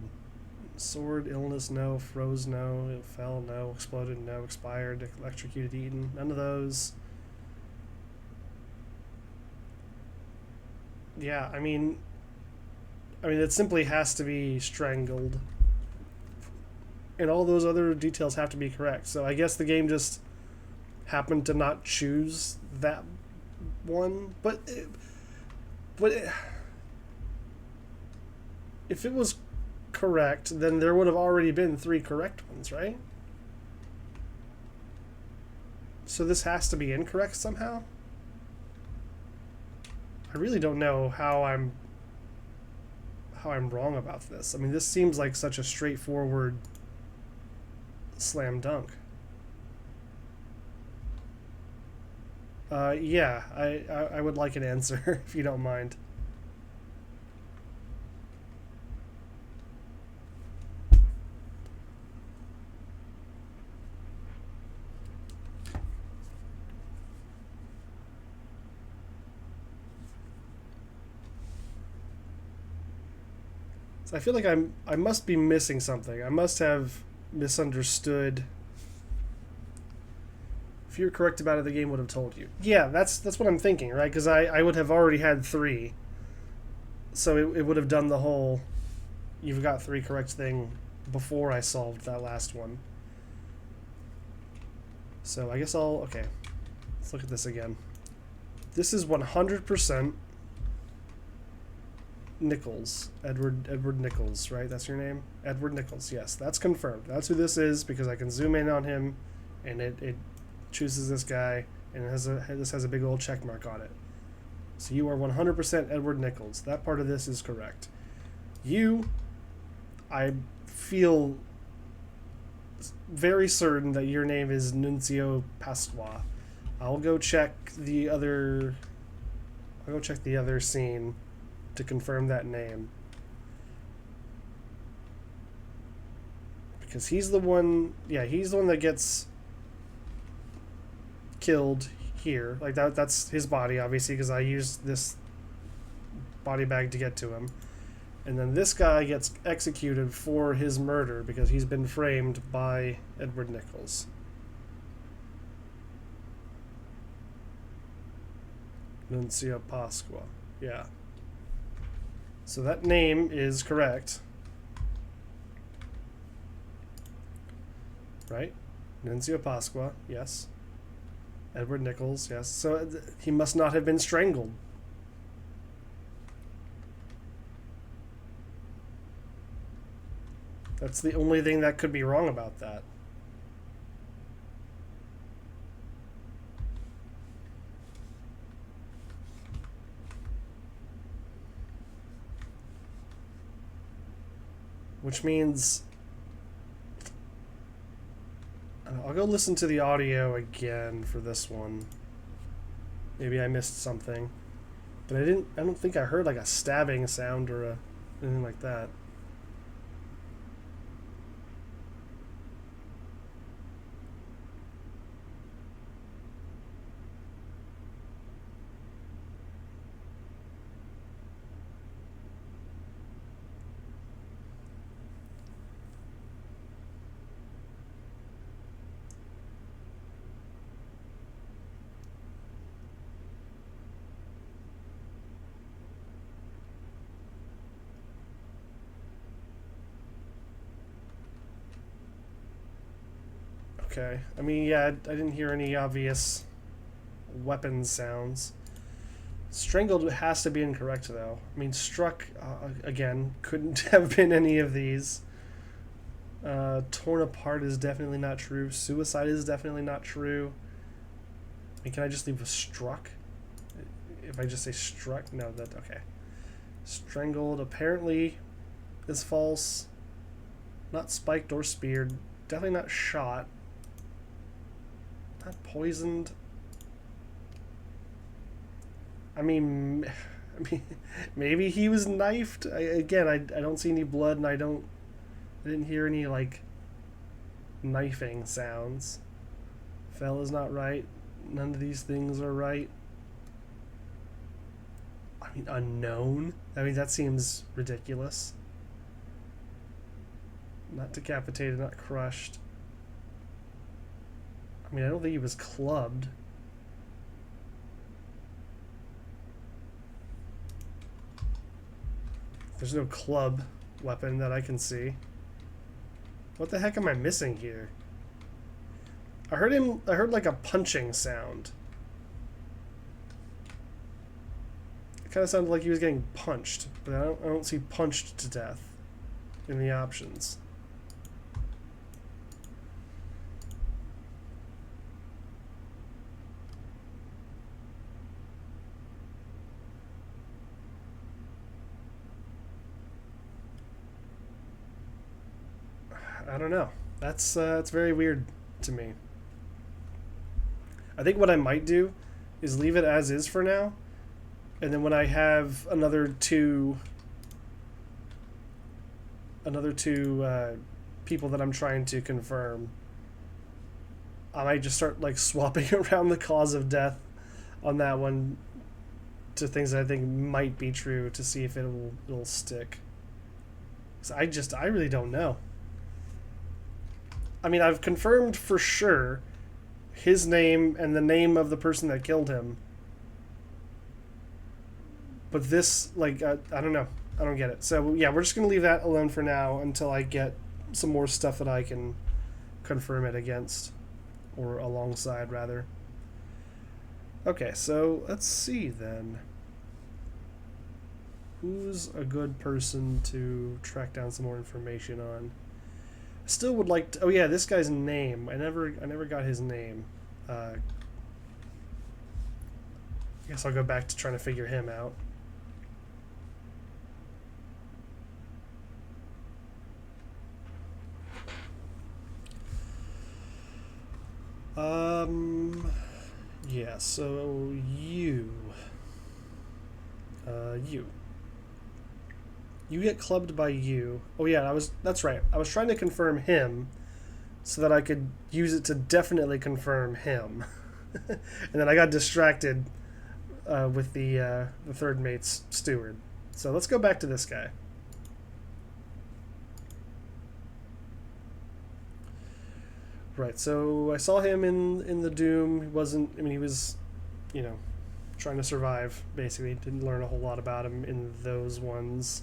Sword, illness, no. Froze, no. It fell, no. Exploded, no. Expired, electrocuted, eaten. None of those. Yeah, I mean, it simply has to be strangled. And all those other details have to be correct. So I guess the game just happened to not choose that one. But if it was correct, then there would have already been 3 correct ones, right? So this has to be incorrect somehow? I really don't know how I'm wrong about this. I mean, this seems like such a straightforward slam dunk. Yeah, I would like an answer if you don't mind. So I feel like I must be missing something. I must have misunderstood. If you're correct about it, the game would have told you. Yeah, that's what I'm thinking, right? Because I would have already had 3. So it would have done the whole you've got 3 correct thing before I solved that last one. So I guess okay. Let's look at this again. This is 100% Nichols. Edward Nichols, right? That's your name? Edward Nichols, yes. That's confirmed. That's who this is because I can zoom in on him and it chooses this guy and this has a big old check mark on it. So you are 100% Edward Nichols. That part of this is correct. I feel very certain that your name is Nunzio Pasqua. I'll go check the other scene to confirm that name. Because he's the one that gets killed here. Like that's his body, obviously, because I used this body bag to get to him. And then this guy gets executed for his murder because he's been framed by Edward Nichols. Nunzio Pasqua. Yeah. So that name is correct. Right? Nunzio Pasqua, yes. Edward Nichols, yes. So he must not have been strangled. That's the only thing that could be wrong about that. Which means I'll go listen to the audio again for this one. Maybe I missed something. But I don't think I heard like a stabbing sound or anything like that. Okay. I mean, yeah, I didn't hear any obvious weapon sounds. Strangled has to be incorrect, though. I mean, struck, again, couldn't have been any of these. Torn apart is definitely not true. Suicide is definitely not true. I mean, can I just leave a struck? If I just say struck? No, okay. Strangled apparently is false. Not spiked or speared. Definitely not shot. Not poisoned. I mean, maybe he was knifed. I don't see any blood, and I didn't hear any like knifing sounds. Fell is not right. None of these things are right. I mean, unknown. I mean, that seems ridiculous. Not decapitated, not crushed. I mean, I don't think he was clubbed. There's no club weapon that I can see. What the heck am I missing here? I heard like a punching sound. It kind of sounded like he was getting punched, but I don't see punched to death in the options. I don't know. That's very weird to me. I think what I might do is leave it as is for now, and then when I have another two people that I'm trying to confirm, I might just start like swapping around the cause of death on that one to things that I think might be true to see if it'll stick. So I really don't know. I mean, I've confirmed for sure his name and the name of the person that killed him. But this, like, I don't know. I don't get it. So, yeah, we're just going to leave that alone for now until I get some more stuff that I can confirm it against. Or alongside, rather. Okay, so let's see then. Who's a good person to track down some more information on? I still would like to... Oh, yeah, this guy's name. I never got his name. I guess I'll go back to trying to figure him out. Yeah, so you get clubbed by you. Oh yeah, that's right. I was trying to confirm him so that I could use it to definitely confirm him. And then I got distracted with the third mate's steward. So let's go back to this guy. Right, so I saw him in the Doom. He wasn't, I mean, he was, you know, trying to survive, basically. Didn't learn a whole lot about him in those ones.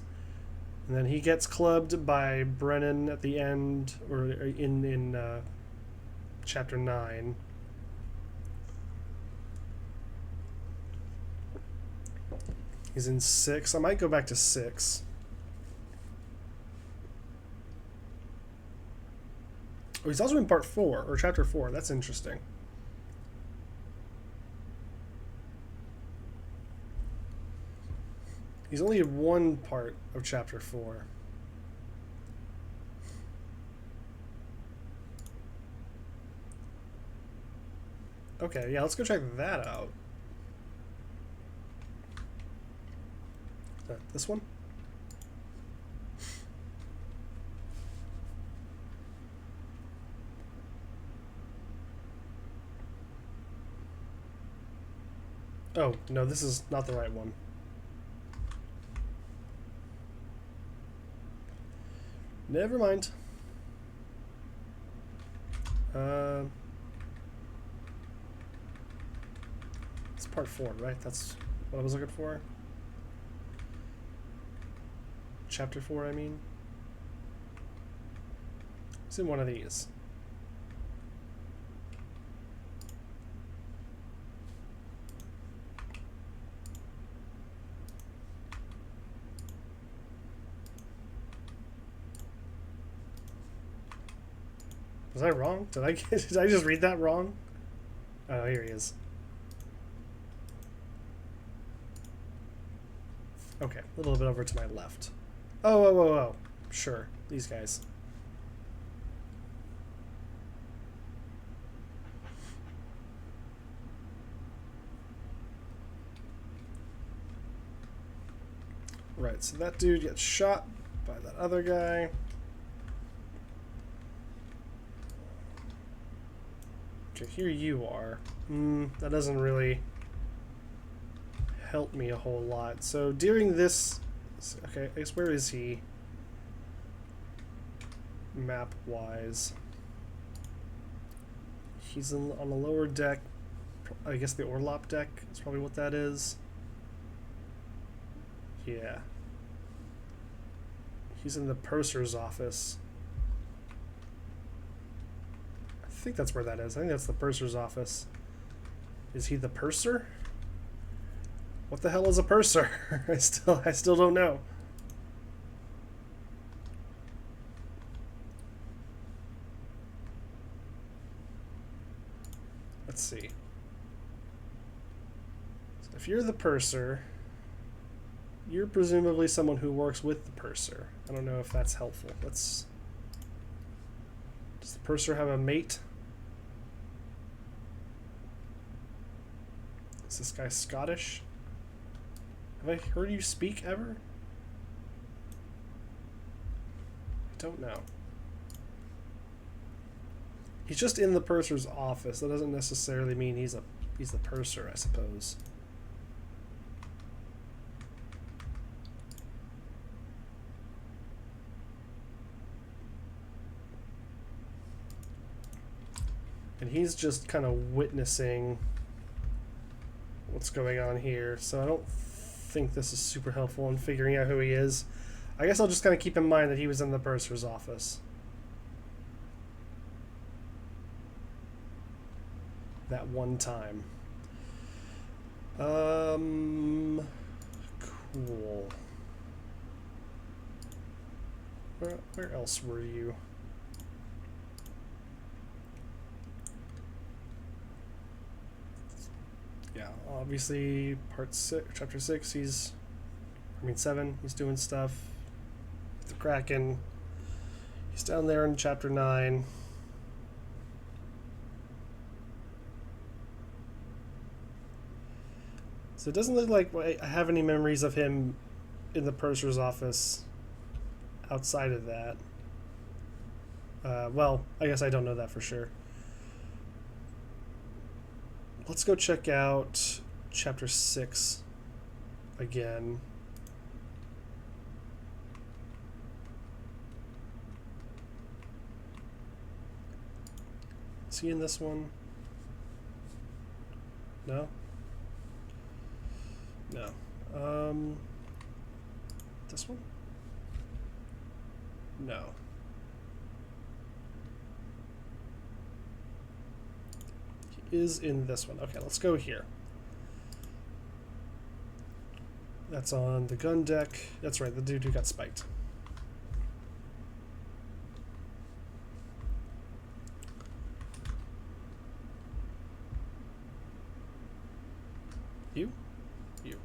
And then he gets clubbed by Brennan at the end, or in Chapter 9. He's in 6. I might go back to 6. Oh, he's also in Part 4, or Chapter 4. That's interesting. He's only in one part of Chapter 4. Okay, yeah, let's go check that out. Is that this one? Oh, no, this is not the right one. Never mind. It's Part 4, right? That's what I was looking for. Chapter 4, I mean. It's in one of these. Was I wrong? Did I just read that wrong? Oh, here he is. Okay, a little bit over to my left. Oh. Sure, these guys. Right, so that dude gets shot by that other guy. Okay, here you are. That doesn't really help me a whole lot. So during this... Okay, I guess where is he? Map-wise. He's on the lower deck. I guess the Orlop deck is probably what that is. Yeah. He's in the purser's office. I think that's where that is. I think that's the purser's office. Is he the purser? What the hell is a purser? I still don't know. Let's see. So if you're the purser, you're presumably someone who works with the purser. I don't know if that's helpful. Does the purser have a mate? Is this guy Scottish? Have I heard you speak ever? I don't know. He's just in the purser's office. That doesn't necessarily mean he's the purser, I suppose. And he's just kind of witnessing what's going on here. So I don't think this is super helpful in figuring out who he is. I guess I'll just kind of keep in mind that he was in the purser's office that one time. Cool. Where else were you? Yeah, obviously chapter 6, he's 7, he's doing stuff with the Kraken. He's down there in chapter 9. So it doesn't look like I have any memories of him in the purser's office outside of that. Well, I guess I don't know that for sure. Let's go check out chapter 6 again. Is he in this one? No? No. This one? No. He is in this one. Okay, let's go here. That's on the gun deck. That's right, the dude who got spiked. You? You.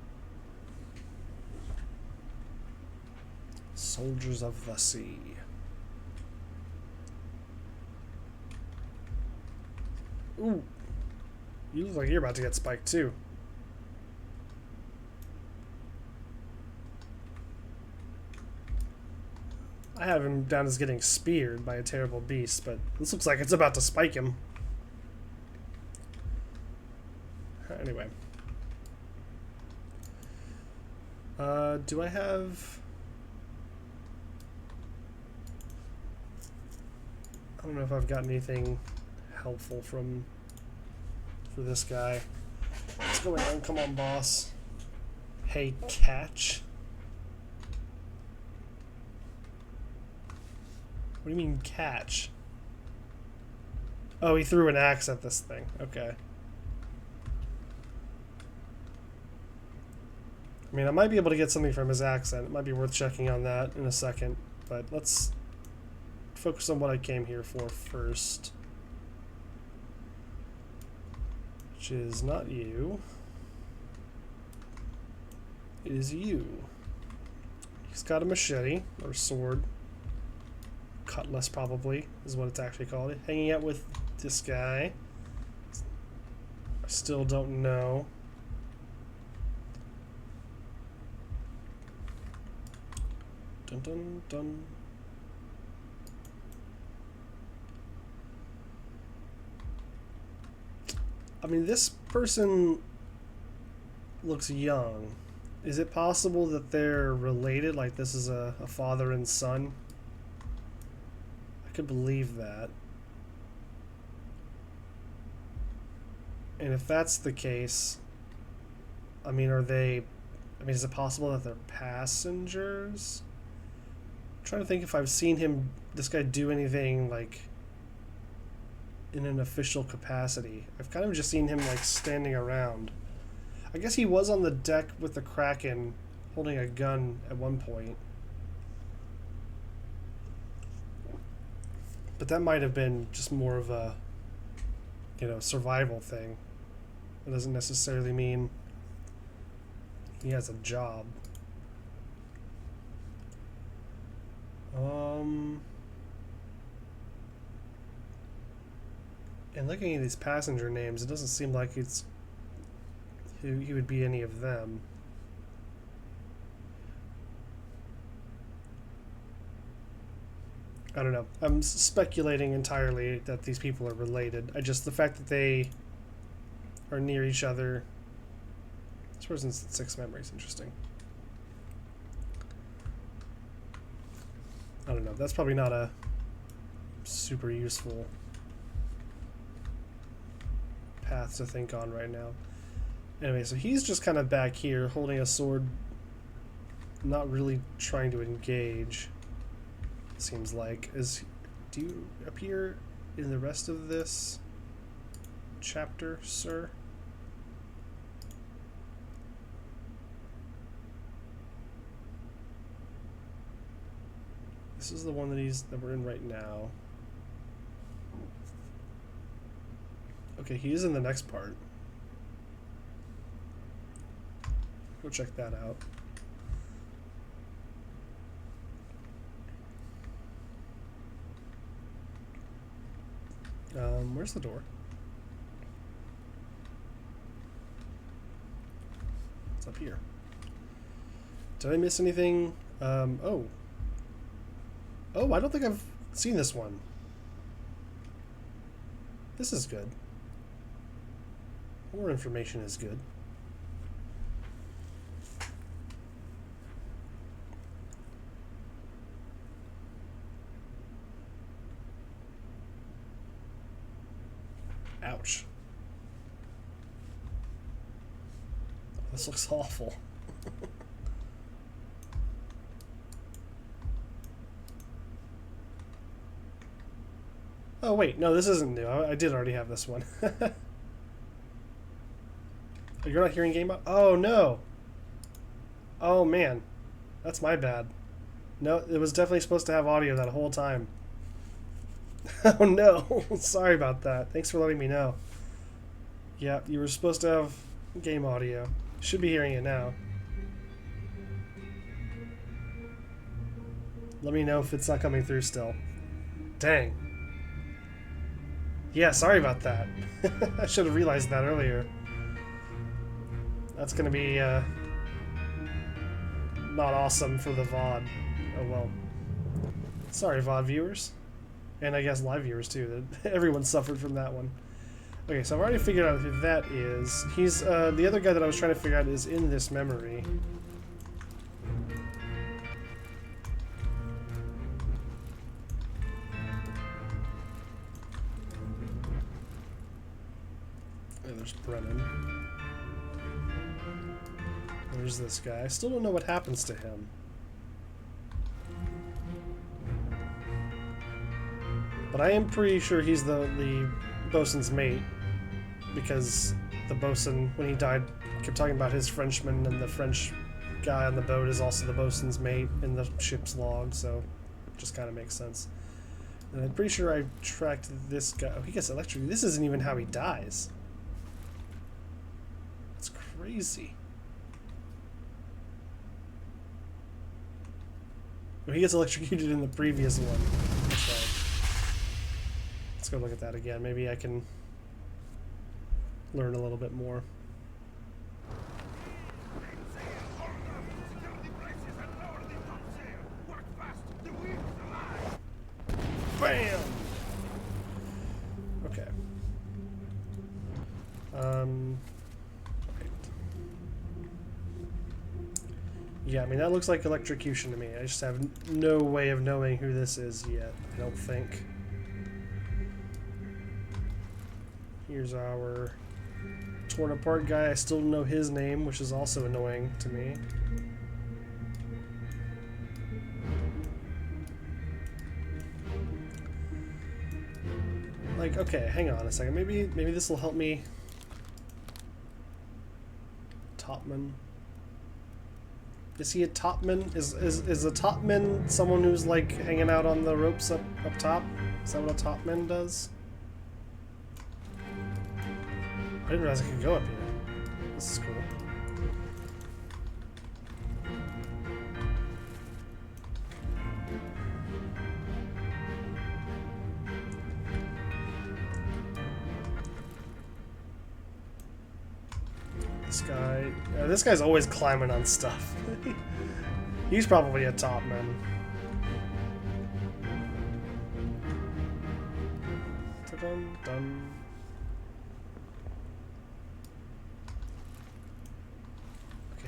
Soldiers of the Sea. Ooh. You look like you're about to get spiked too. I have him down as getting speared by a terrible beast, but this looks like it's about to spike him. Anyway. Do I have... I don't know if I've got anything helpful for this guy. What's going on? Come on, boss. Hey, catch. What do you mean, catch? Oh, he threw an axe at this thing. Okay. I mean, I might be able to get something from his accent. It might be worth checking on that in a second. But let's focus on what I came here for first. Which is not you. It is you. He's got a machete, or sword. Cutlass, probably, is what it's actually called. Hanging out with this guy. I still don't know. Dun dun dun. I mean, this person looks young. Is it possible that they're related? Like this is a father and son? I could believe that. And if that's the case, I mean, is it possible that they're passengers? I'm trying to think if I've seen this guy do anything like in an official capacity. I've kind of just seen him like standing around. I guess he was on the deck with the Kraken holding a gun at one point. But that might have been just more of a, survival thing. It doesn't necessarily mean he has a job. And looking at these passenger names, it doesn't seem like he would be any of them. I don't know. I'm speculating entirely that these people are related. The fact that they are near each other. This person's 6 memories. Interesting. I don't know. That's probably not a super useful path to think on right now. Anyway, so he's just kind of back here holding a sword, not really trying to engage, it seems like. Do you appear in the rest of this chapter, sir? This is the one that we're in right now. Okay, he is in the next part. Go check that out. Where's the door? It's up here. Did I miss anything? Oh. Oh, I don't think I've seen this one. This is good. More information is good. Ouch. This looks awful. Oh wait, no, this isn't new. I did already have this one. Oh, you're not hearing game? Oh no! Oh man, that's my bad. No, it was definitely supposed to have audio that whole time. Oh no, sorry about that. Thanks for letting me know. Yeah, you were supposed to have game audio. Should be hearing it now. Let me know if it's not coming through still. Dang. Yeah, sorry about that. I should have realized that earlier. That's gonna be not awesome for the VOD. Oh well. Sorry, VOD viewers. And I guess live viewers too. Everyone suffered from that one. Okay, so I've already figured out who that is. He's the other guy that I was trying to figure out is in this memory. Oh, there's Brennan. There's this guy. I still don't know what happens to him. But I am pretty sure he's the bosun's mate, because the bosun, when he died, kept talking about his Frenchman, and the French guy on the boat is also the bosun's mate in the ship's log, so it just kind of makes sense. And I'm pretty sure I tracked this guy. Oh, he gets electrocuted. This isn't even how he dies. That's crazy. Oh, he gets electrocuted in the previous one. That's right. Let's go look at that again. Maybe I can learn a little bit more. Bam! Okay. Right. Yeah, I mean, that looks like electrocution to me. I just have no way of knowing who this is yet, I don't think. Here's our torn apart guy. I still don't know his name, which is also annoying to me. Like, okay, hang on a second. Maybe this will help me. Topman. Is he a topman? Is a topman someone who's like hanging out on the ropes up top? Is that what a topman does? I didn't realize I could go up here. This is cool. This guy's always climbing on stuff. He's probably a topman. Dun dun.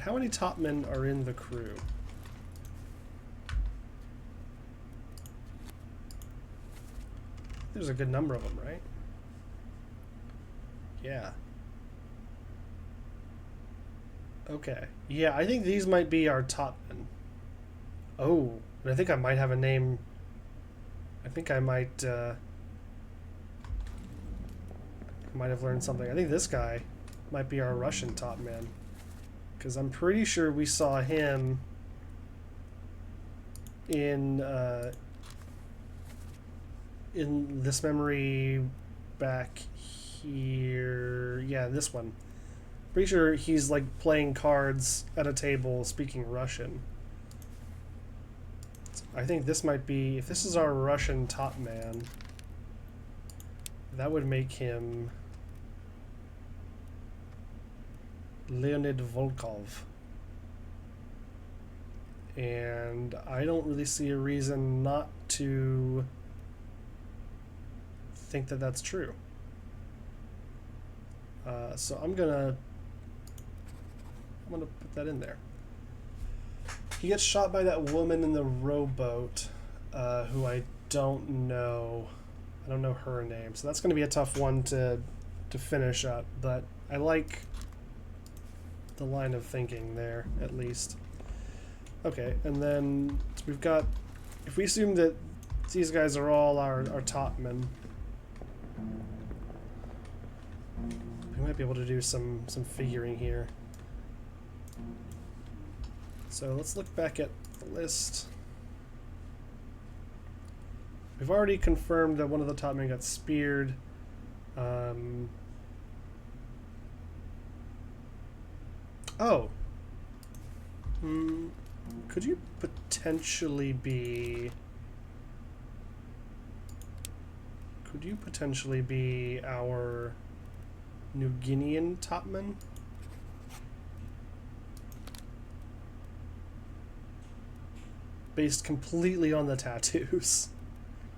How many topmen are in the crew? There's a good number of them, right? Yeah. Okay. Yeah, I think these might be our top men. Oh, and I think I might have a name. I think I might have learned something. I think this guy might be our Russian top man. Because I'm pretty sure we saw him in this memory back here. Yeah, this one. Pretty sure he's like playing cards at a table speaking Russian. I think this might be, if this is our Russian top man, that would make him Leonid Volkov. And I don't really see a reason not to think that that's true. So I'm gonna put that in there. He gets shot by that woman in the rowboat, who I don't know. I don't know her name, so that's going to be a tough one to finish up. But I like the line of thinking there, at least. Okay, and then we've got. If we assume that these guys are all our top men, we might be able to do some figuring here. So let's look back at the list. We've already confirmed that one of the top men got speared. Oh. Could you potentially be... Could you potentially be our New Guinean topman? Based completely on the tattoos.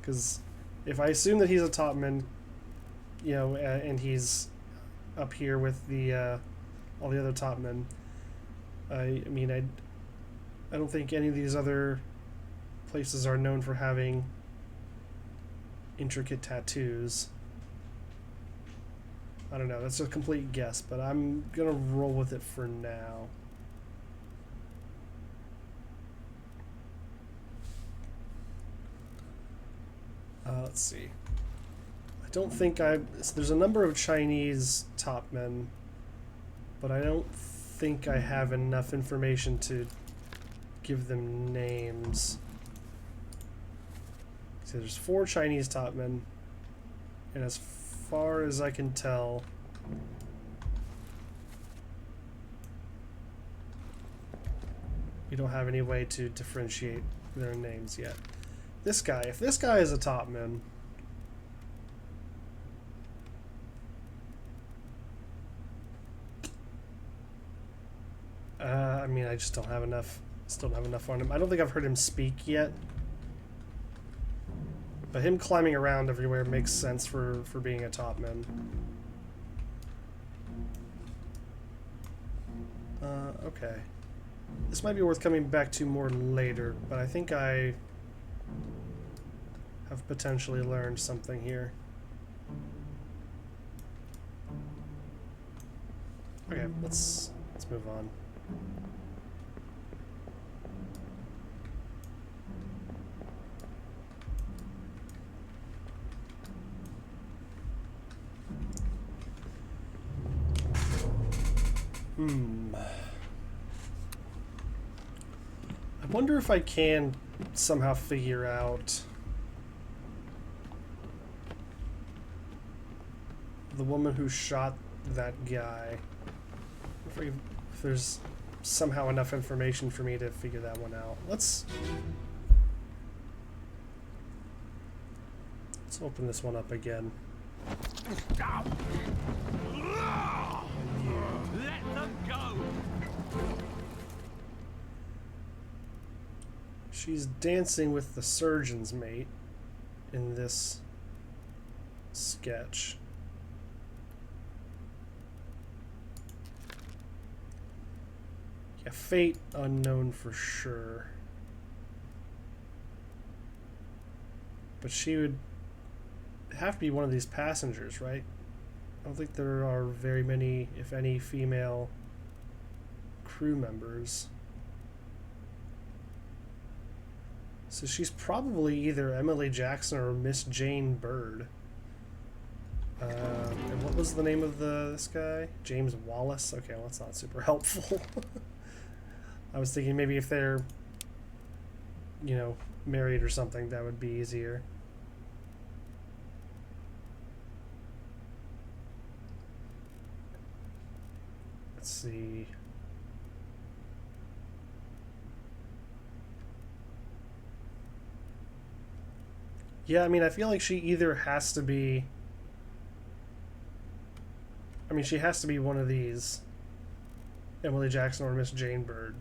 Because if I assume that he's a topman, you know, and he's up here with the all the other topmen, I mean, I don't think any of these other places are known for having intricate tattoos. I don't know, that's a complete guess, but I'm gonna roll with it for now. Let's see. I don't think there's a number of Chinese topmen, but I don't think I have enough information to give them names. So there's 4 Chinese topmen, and as far as I can tell, we don't have any way to differentiate their names yet. This guy, if this guy is a topman, I mean, I just don't have enough. Still don't have enough on him. I don't think I've heard him speak yet. But him climbing around everywhere makes sense for being a topman. Okay. This might be worth coming back to more later, but I think I have potentially learned something here. Okay, let's move on. I wonder if I can somehow figure out the woman who shot that guy. If there's somehow enough information for me to figure that one out. Let's open this one up again. Let them go. She's dancing with the surgeon's mate in this sketch. Yeah, fate unknown for sure. But she would have to be one of these passengers, right? I don't think there are very many, if any, female crew members. So she's probably either Emily Jackson or Miss Jane Bird. And what was the name of this guy? James Wallace? Okay, well, that's not super helpful. I was thinking maybe if they're, you know, married or something, that would be easier. Let's see. Yeah, I mean, I feel like she either has to be... I mean, she has to be one of these. Emily Jackson or Miss Jane Bird.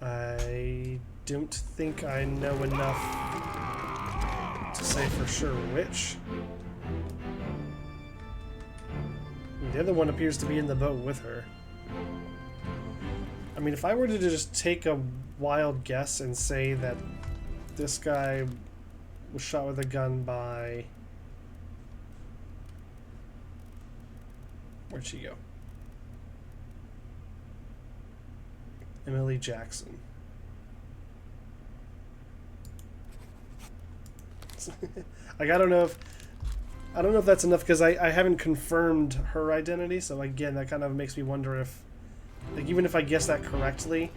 I don't think I know enough to say for sure which. The other one appears to be in the boat with her. I mean, if I were to just take a wild guess and say that this guy was shot with a gun by... Where'd she go? Emily Jackson. Like, I don't know if that's enough because I haven't confirmed her identity, so again that kind of makes me wonder if, like, even if I guess that correctly,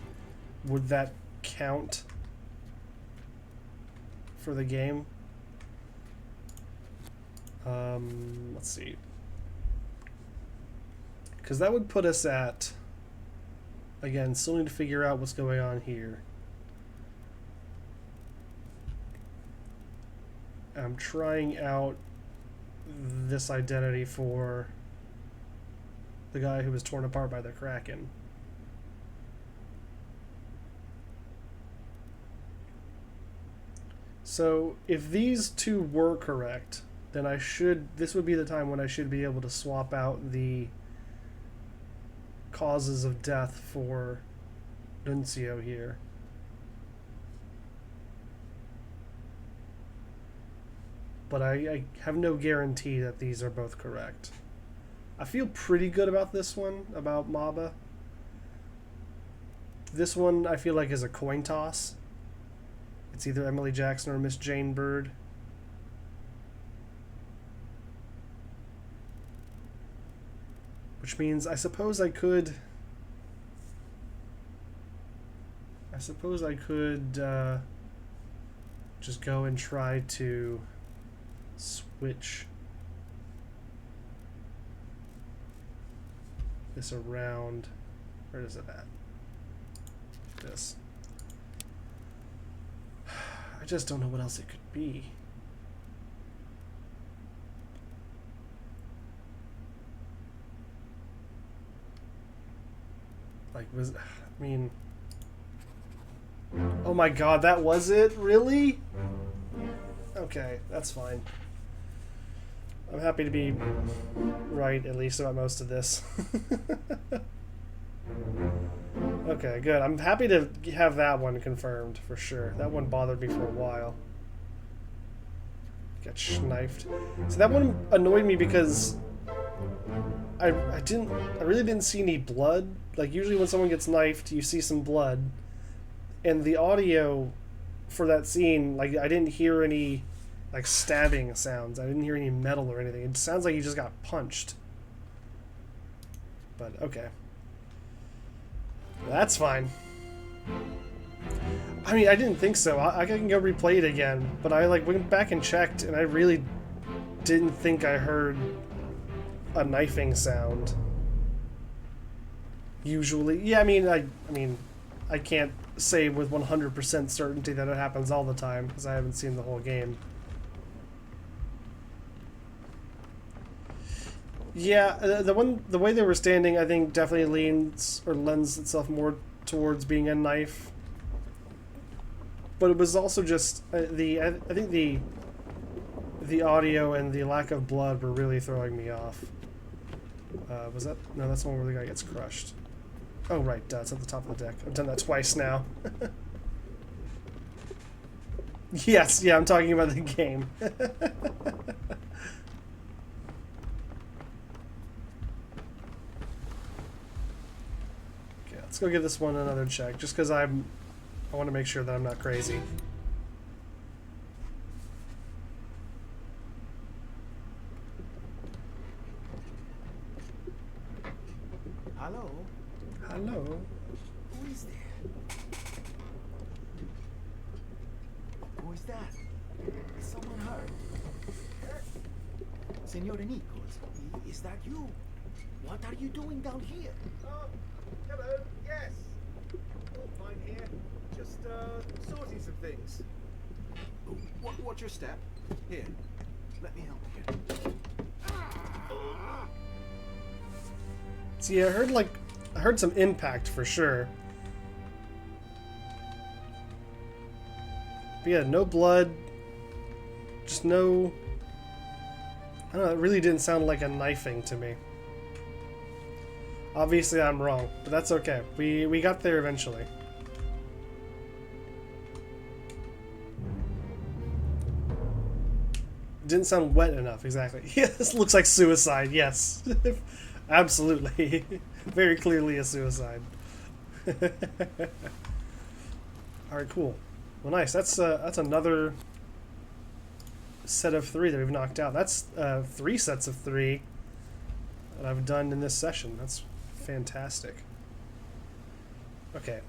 would that count for the game? Let's see. Because that would put us at, again, still need to figure out what's going on here. I'm trying out this identity for the guy who was torn apart by the Kraken. So if these two were correct, then this would be the time when I should be able to swap out the causes of death for Nuncio here. But I have no guarantee that these are both correct. I feel pretty good about this one, about Maba. This one I feel like is a coin toss. It's either Emily Jackson or Miss Jane Bird. Which means I suppose I could just go and try to switch this around. Where is it at? This. I just don't know what else it could be. Like, I mean... Oh my god, that was it? Really? Okay, that's fine. I'm happy to be right, at least about most of this. Okay, good. I'm happy to have that one confirmed, for sure. That one bothered me for a while. Got sniped. So that one annoyed me because... I really didn't see any blood. Like, usually when someone gets knifed, you see some blood. And the audio for that scene, like, I didn't hear any, like, stabbing sounds. I didn't hear any metal or anything. It sounds like he just got punched. But, okay. That's fine. I mean, I didn't think so. I can go replay it again. But I, like, went back and checked, and I really didn't think I heard a knifing sound. Usually. Yeah, I mean, I can't say with 100% certainty that it happens all the time, because I haven't seen the whole game. Yeah, the way they were standing, I think definitely lends itself more towards being a knife. But it was also just I think the audio and the lack of blood were really throwing me off. Was that? No, that's the one where the guy gets crushed. Oh, right, it's at the top of the deck. I've done that twice now. Yes, yeah, I'm talking about the game. Let's go give this one another check, just because I want to make sure that I'm not crazy. Hello? Hello. Who is there? Who is that? Is someone hurt? Senor Nichols, is that you? What are you doing down here? Hello, yes. All fine here. Just, sorting some things. What's your step? Here, let me help you. See, I heard some impact for sure. But yeah, no blood. Just no... I don't know, it really didn't sound like a knifing to me. Obviously I'm wrong, but that's okay. We got there eventually. Didn't sound wet enough, exactly. Yeah, this looks like suicide, yes. Absolutely. Very clearly a suicide. Alright, cool. Well, nice. That's another set of 3 that we've knocked out. That's 3 sets of 3 that I've done in this session. That's fantastic. Okay.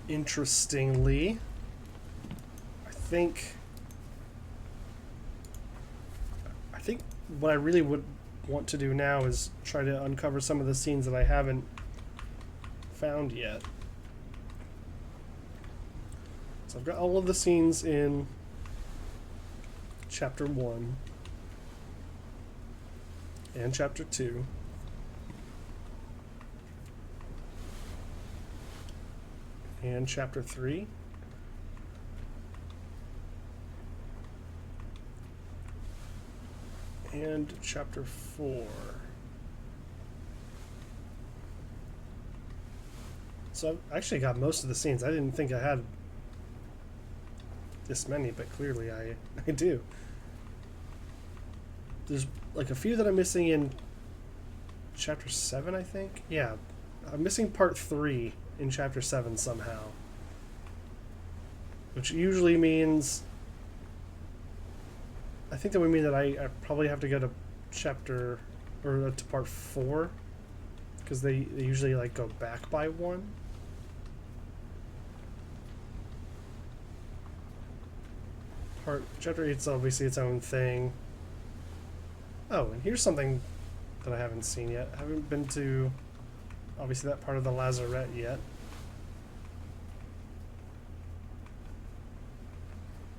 Interestingly, I think what I really would want to do now is try to uncover some of the scenes that I haven't found yet. So I've got all of the scenes in Chapter 1 and Chapter 2. And Chapter 3. And Chapter 4. So I've actually got most of the scenes. I didn't think I had this many, but clearly I do. There's like a few that I'm missing in Chapter 7, I think. Yeah, I'm missing Part 3 in Chapter 7 somehow. Which usually means... I think that would mean that I probably have to go to Chapter... or to Part 4. Because they usually like go back by one. Chapter 8's obviously its own thing. Oh, and here's something that I haven't seen yet. I haven't been to, obviously, that part of the lazarette yet.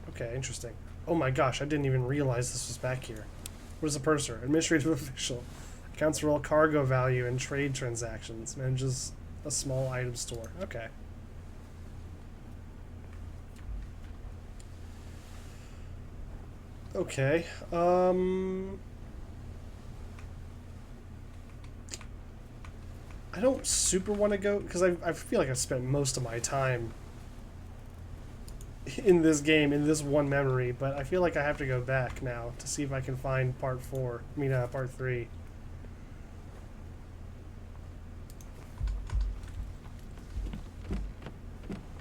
Okay, interesting. Oh my gosh, I didn't even realize this was back here. What is a purser? Administrative official. Accounts for all cargo value and trade transactions. Manages a small item store. Okay. Okay, I don't super want to go, because I feel like I've spent most of my time in this game, in this one memory, but I feel like I have to go back now to see if I can find Part 4, Part 3.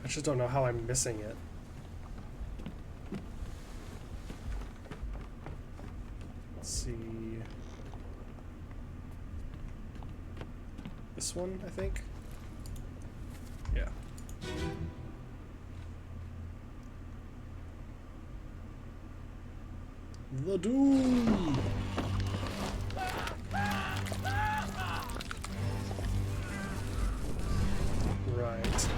I just don't know how I'm missing it. Let's see. This one, I think? Yeah. The Doom! Right.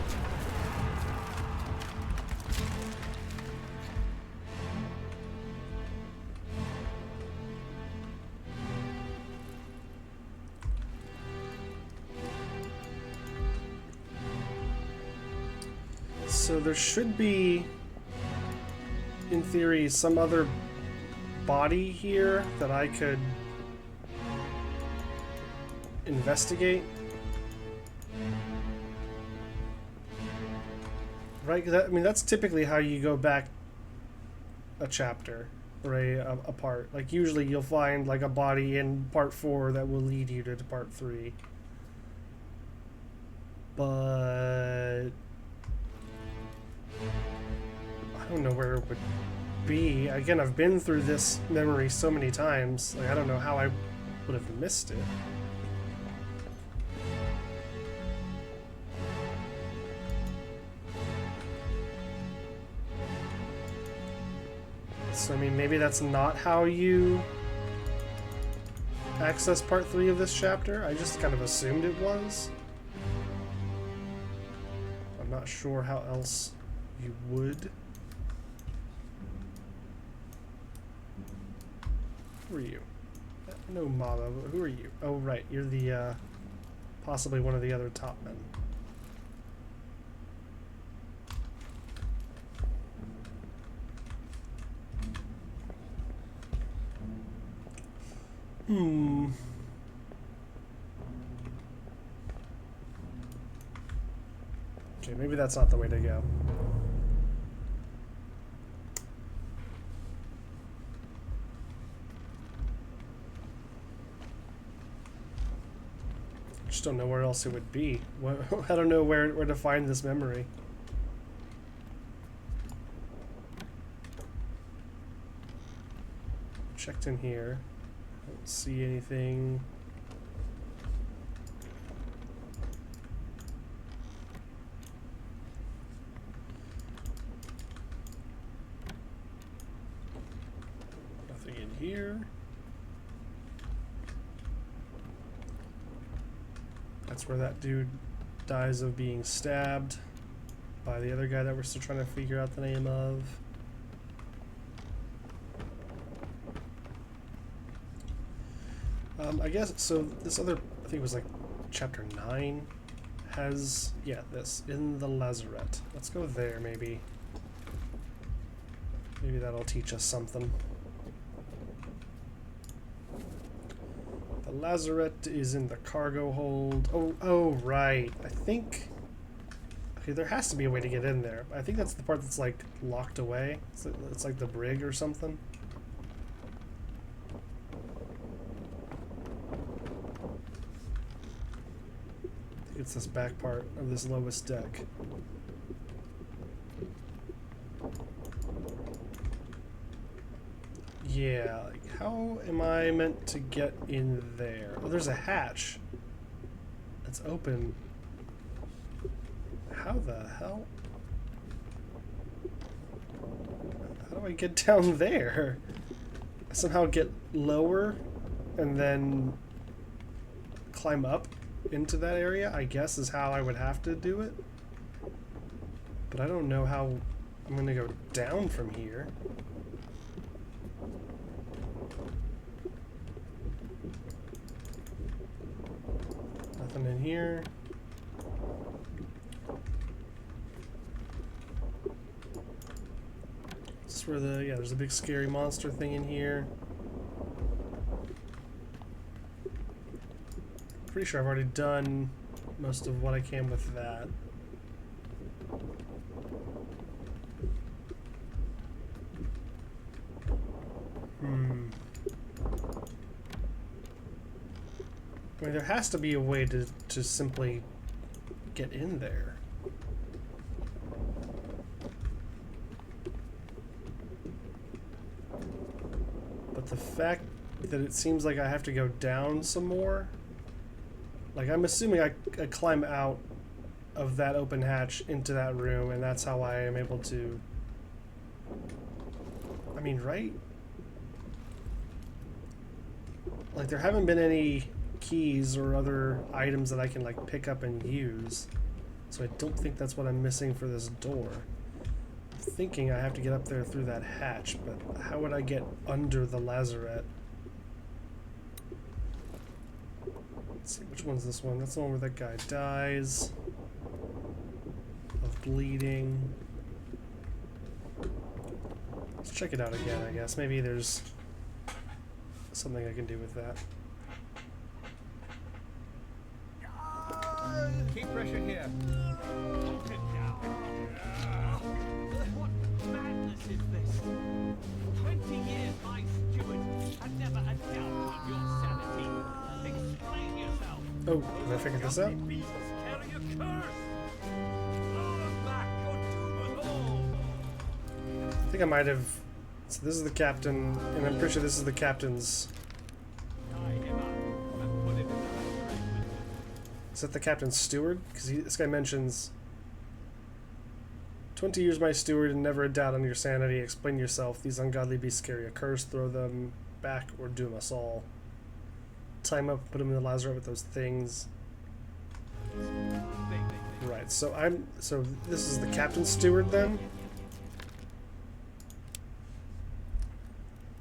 So there should be, in theory, some other body here that I could investigate. Right? 'Cause I mean, that's typically how you go back a chapter or a part. Like, usually you'll find like a body in Part 4 that will lead you to Part 3. but I don't know where it would be. Again, I've been through this memory so many times. Like, I don't know how I would have missed it. So, I mean, maybe that's not how you access part 3 of this chapter. I just kind of assumed it was. I'm not sure how else you would. Who are you? No, Mama, but who are you? Oh, right, you're the, possibly one of the other top men. Okay, maybe that's not the way to go. Just don't know where else it would be. I don't know where to find this memory. Checked in here. Don't see anything. Nothing in here. That's where that dude dies of being stabbed by the other guy that we're still trying to figure out the name of. I guess, so this other, I think it was like chapter 9, has, yeah, this, in the lazarette. Let's go there, maybe. Maybe that'll teach us something. The lazarette is in the cargo hold. Oh, right. I think, okay, there has to be a way to get in there. I think that's the part that's, like, locked away. It's like the brig or something. It's this back part of this lowest deck. Yeah, like how am I meant to get in there? Oh, there's a hatch that's open. How the hell? How do I get down there? I somehow get lower and then climb up into that area, I guess, is how I would have to do it. But I don't know how I'm gonna go down from here. Nothing in here. This is where the, yeah, there's a big scary monster thing in here. Pretty sure I've already done most of what I can with that. I mean, there has to be a way to simply get in there. But the fact that it seems like I have to go down some more, like I'm assuming I climb out of that open hatch into that room, and that's how I am able to, I mean, right? Like there haven't been any keys or other items that I can like pick up and use, so I don't think that's what I'm missing for this door. I'm thinking I have to get up there through that hatch, but how would I get under the lazarette? Let's see, which one's this one? That's the one where that guy dies of bleeding. Let's check it out again, I guess. Maybe there's something I can do with that. Keep pressure here. Hold it down. What madness is this? 20 years my steward had never a doubt on your sanity. Explain yourself. Oh, did I figure this out? Beasts carry a curse. I think I might have. So this is the captain, and I'm pretty sure this is the captain's. Tie him up and put him in the laboratory with them. Is that the captain's steward? Because this guy mentions 20 years my steward and never a doubt on your sanity. Explain yourself. These ungodly beasts carry a curse. Throw them back or doom us all. Tie him up, put him in the lazarette with those things. Right, so this is the captain's steward then?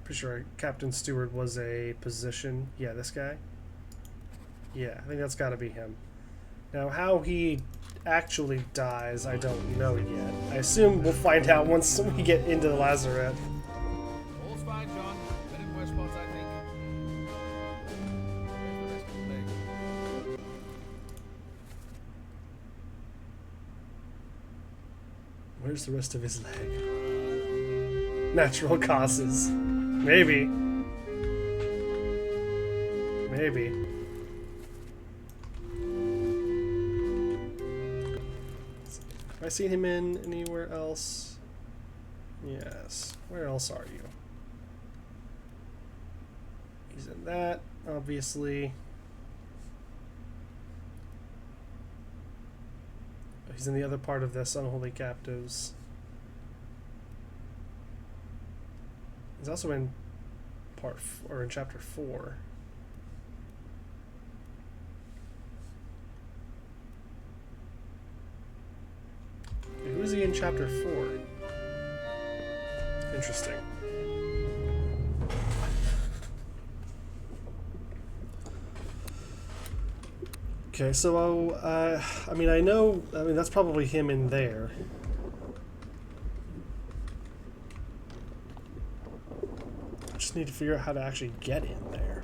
Pretty sure captain steward was a position. Yeah, this guy? Yeah, I think that's gotta be him. Now, how he actually dies, I don't know yet. I assume we'll find out once we get into the lazarette. All's fine, John. Been in worse spots, I think. Where's the rest of the leg? Where's the rest of his leg? Natural causes. Maybe. Maybe. Have I seen him in anywhere else? Yes. Where else are you? He's in that, obviously. He's in the other part of this, Unholy Captives. He's also in in chapter 4. Who is he in chapter 4? Interesting. Okay, so I mean that's probably him in there. I just need to figure out how to actually get in there.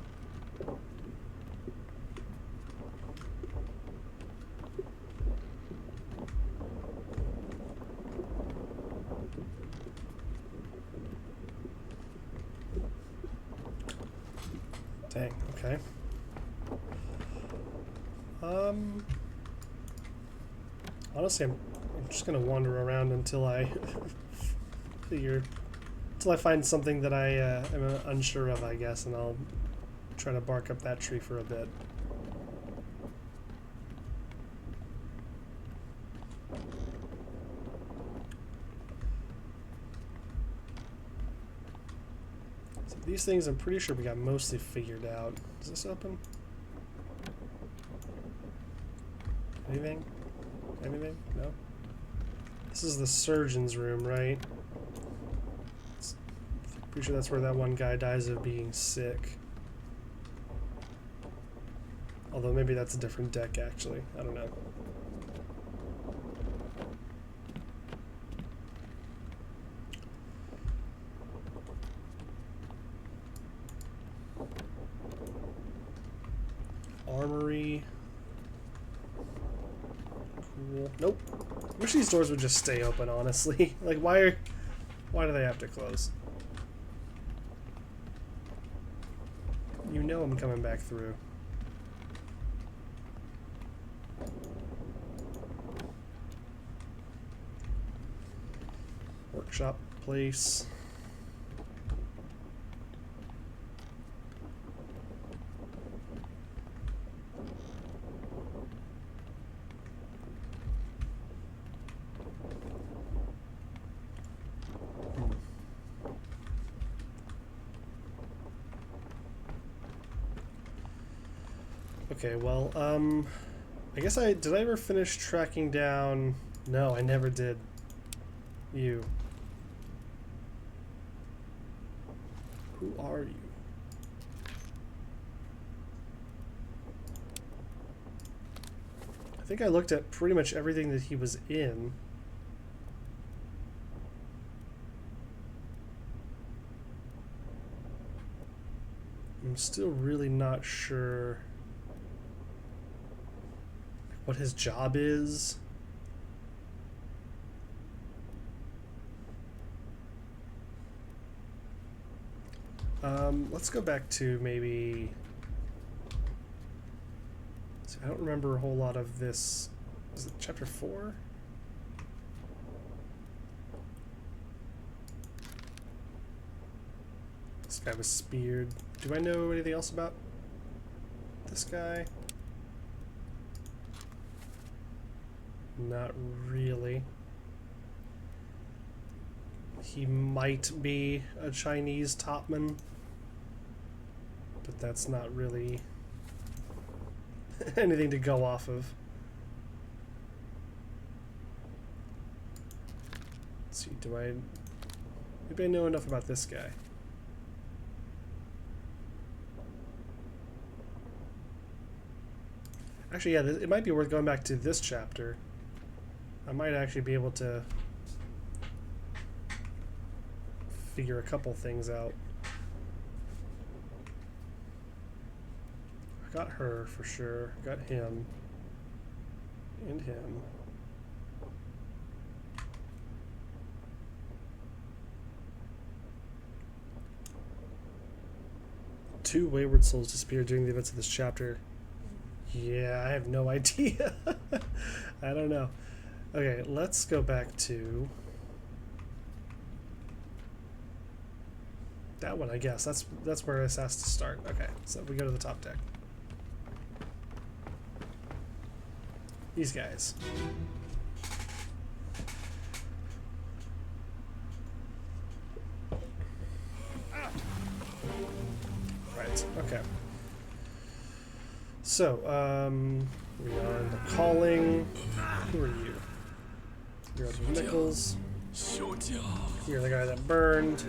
Dang, okay. Honestly, I'm just gonna wander around until I until I find something that I am unsure of, I guess, and I'll try to bark up that tree for a bit. So these things, I'm pretty sure we got mostly figured out. Is this open? Anything? Anything? No? This is the surgeon's room, right? Pretty sure that's where that one guy dies of being sick. Although maybe that's a different deck, actually. I don't know. Armory. Cool. Nope. I wish these doors would just stay open, honestly. Like, why do they have to close? You know I'm coming back through. Workshop place. Okay, well, I guess did I ever finish tracking down? No, I never did. You. Who are you? I think I looked at pretty much everything that he was in. I'm still really not sure what his job is. Let's go back to maybe... See, I don't remember a whole lot of this. Is it chapter 4? This guy was speared. Do I know anything else about this guy? Not really. He might be a Chinese topman, but that's not really anything to go off of. Let's see, maybe I know enough about this guy. Actually, yeah, it might be worth going back to this chapter. I might actually be able to figure a couple things out. I got her for sure. I got him. And him. Two wayward souls disappeared during the events of this chapter. Yeah, I have no idea. I don't know. Okay, let's go back to that one, I guess. That's where this has to start. Okay, so we go to the top deck. These guys. Right, okay. So, we are in the calling. Who are you? You're Nichols. You're the guy that burned.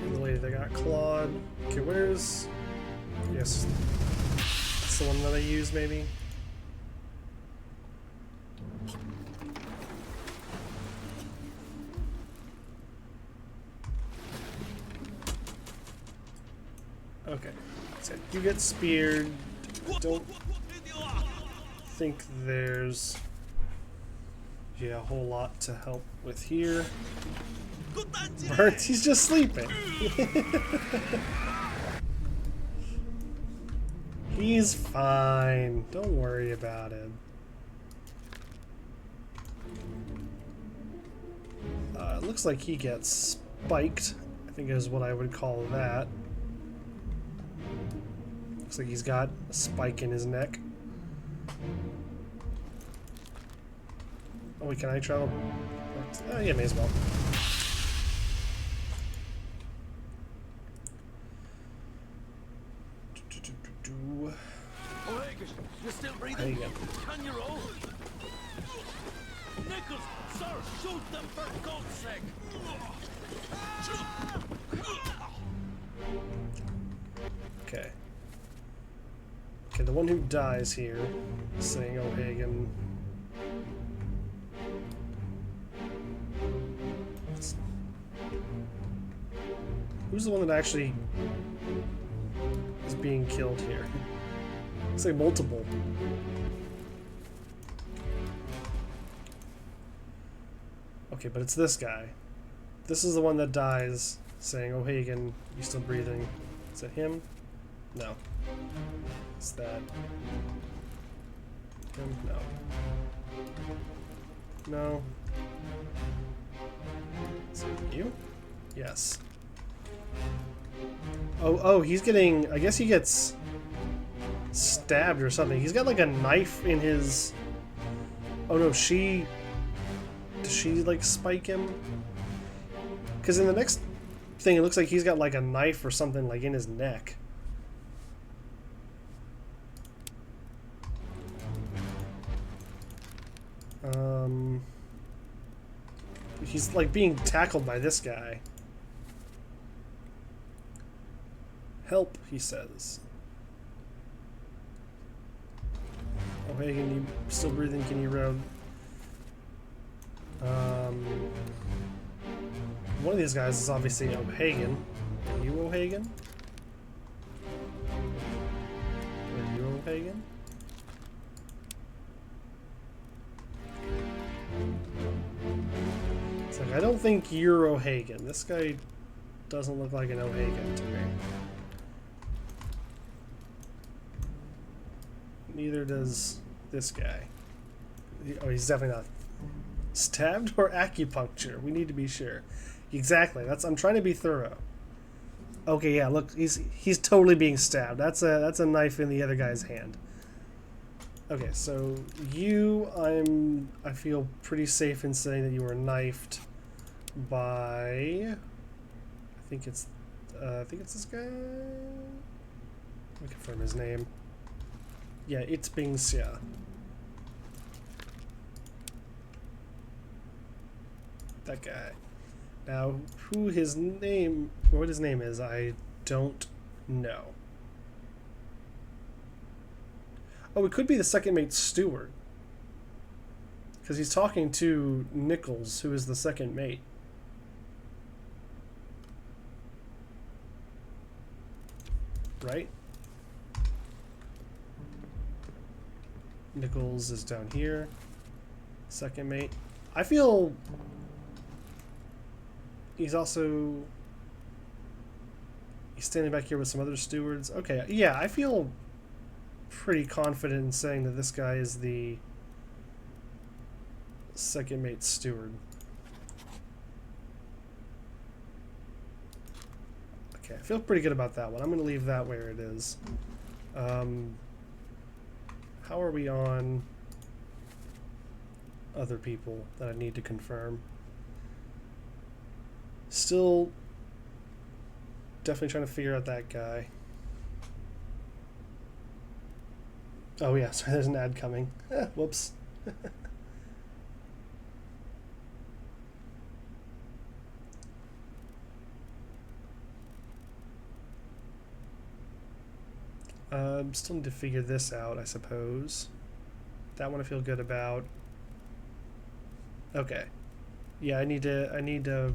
You're the lady that got clawed. Okay, where's... Yes. That's the one that I used, maybe? Okay, so you get speared. I don't think there's a whole lot to help with here. Burnt, he's just sleeping. He's fine. Don't worry about him. It looks like he gets spiked, I think is what I would call that. Looks like he's got a spike in his neck. Oh wait, can I travel? Oh yeah, may as well. You're still There you breathing? go. Can you roll? Nichols, sir, shoot them for God's sake! Okay. Okay, the one who dies here, saying O'Hagan. Who's the one that actually is being killed here? Looks like multiple. Okay, but it's this guy. This is the one that dies, saying, O'Hagan, you still breathing? Is it him? No. It's that. Him? No. No. Is it you? Yes. Oh, he's getting... I guess he gets stabbed or something. He's got like a knife in his... Oh no, she... Does she like spike him? Because in the next thing it looks like he's got like a knife or something like in his neck. He's like being tackled by this guy. Help, he says. O'Hagan, you still breathing? Can you row? One of these guys is obviously O'Hagan. Are you O'Hagan? Are you O'Hagan? It's like, I don't think you're O'Hagan. This guy doesn't look like an O'Hagan to me. Neither does this guy. Oh, he's definitely not Stabbed or acupuncture? We need to be sure. Exactly. I'm trying to be thorough. Okay, yeah, look, he's totally being stabbed. That's a knife in the other guy's hand. Okay, so I feel pretty safe in saying that you were knifed by I think it's this guy. Let me confirm his name. Yeah, it's Bing Xia. That guy. Now, what his name is, I don't know. Oh, it could be the second mate's steward. Because he's talking to Nichols, who is the second mate. Right? Nichols is down here. Second mate. I feel... He's standing back here with some other stewards. Okay, yeah, I feel pretty confident in saying that this guy is the second mate's steward. Okay, I feel pretty good about that one. I'm going to leave that where it is. How are we on other people that I need to confirm? Still definitely trying to figure out that guy. Oh yeah, sorry, there's an ad coming. Whoops. Still need to figure this out, I suppose. That one I feel good about. Okay. Yeah, I need to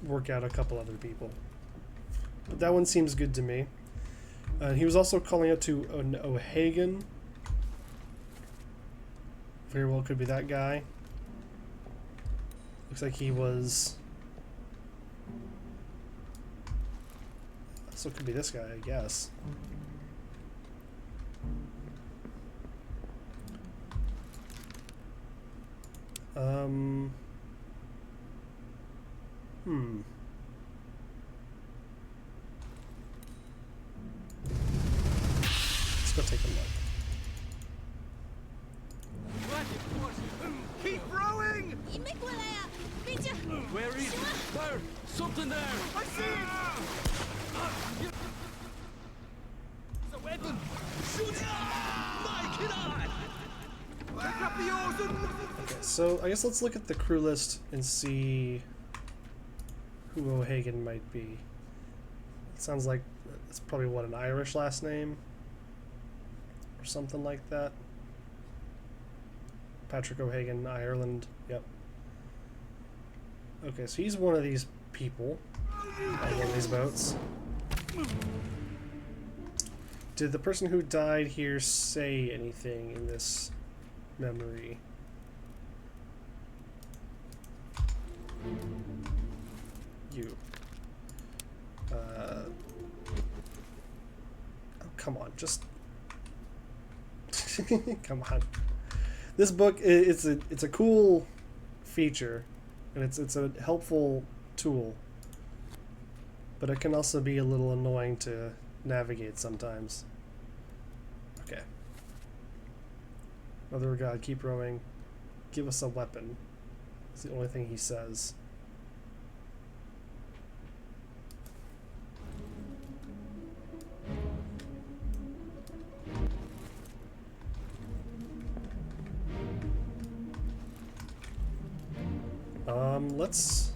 work out a couple other people. But that one seems good to me. He was also calling out to an O'Hagan. Very well could be that guy. Looks like he was... So it could be this guy, I guess. Let's go take a look. Keep rowing! Where is it? There! Something there! I see it! It's a weapon! Shoot it! Mike, hit on! Pick up the oars and... Okay, so I guess let's look at the crew list and see who O'Hagan might be. It sounds like it's probably what, an Irish last name or something like that. Patrick O'Hagan, Ireland. Yep. Okay, so he's one of these people on one of these boats. Did the person who died here say anything in this memory? You. Oh, come on, just... Come on. This book, it's a cool feature, and it's a helpful tool, but it can also be a little annoying to navigate sometimes. Okay. Mother of God, keep rowing. Give us a weapon. It's the only thing he says. Let's...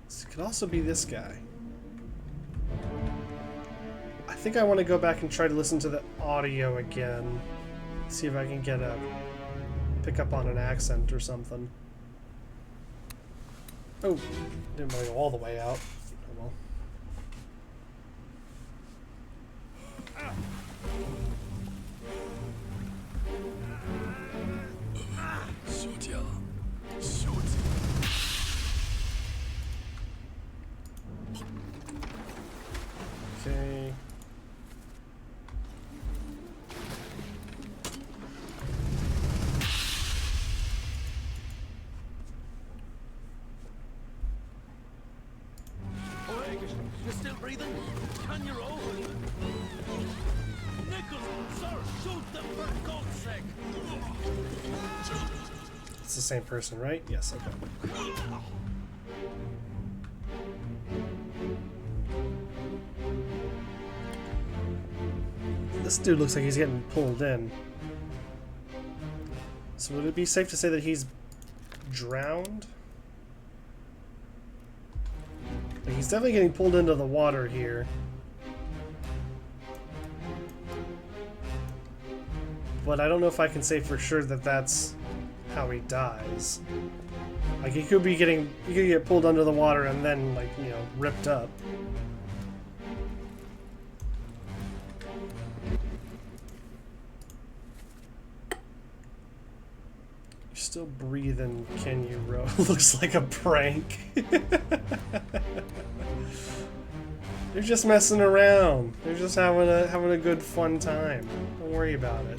This could also be this guy. I think I want to go back and try to listen to the audio again. See if I can get pick up on an accent or something. Oh, didn't want to go all the way out. Oh well. Shoot ya! Shoot! Okay. heathen? Can you roll? Nichols, sir, shoot them for God's sake! It's the same person, right? Yes, okay. This dude looks like he's getting pulled in. So would it be safe to say that he's drowned? Like, he's definitely getting pulled into the water here. But I don't know if I can say for sure that that's how he dies. Like, he could get pulled under the water and then, like, you know, ripped up. You're still breathing, can you, row? Looks like a prank. They're just messing around. They're just having a good fun time. Don't worry about it.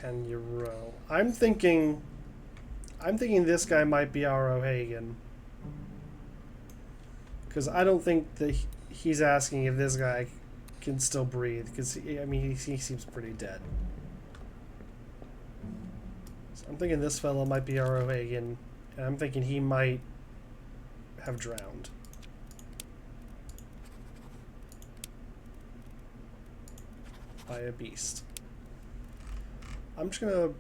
Can you row? I'm thinking this guy might be our O'Hagan. Because I don't think that he's asking if this guy can still breathe. Because, I mean, he seems pretty dead. So I'm thinking this fellow might be our O'Hagan. And I'm thinking he might have drowned. By a beast. I'm gonna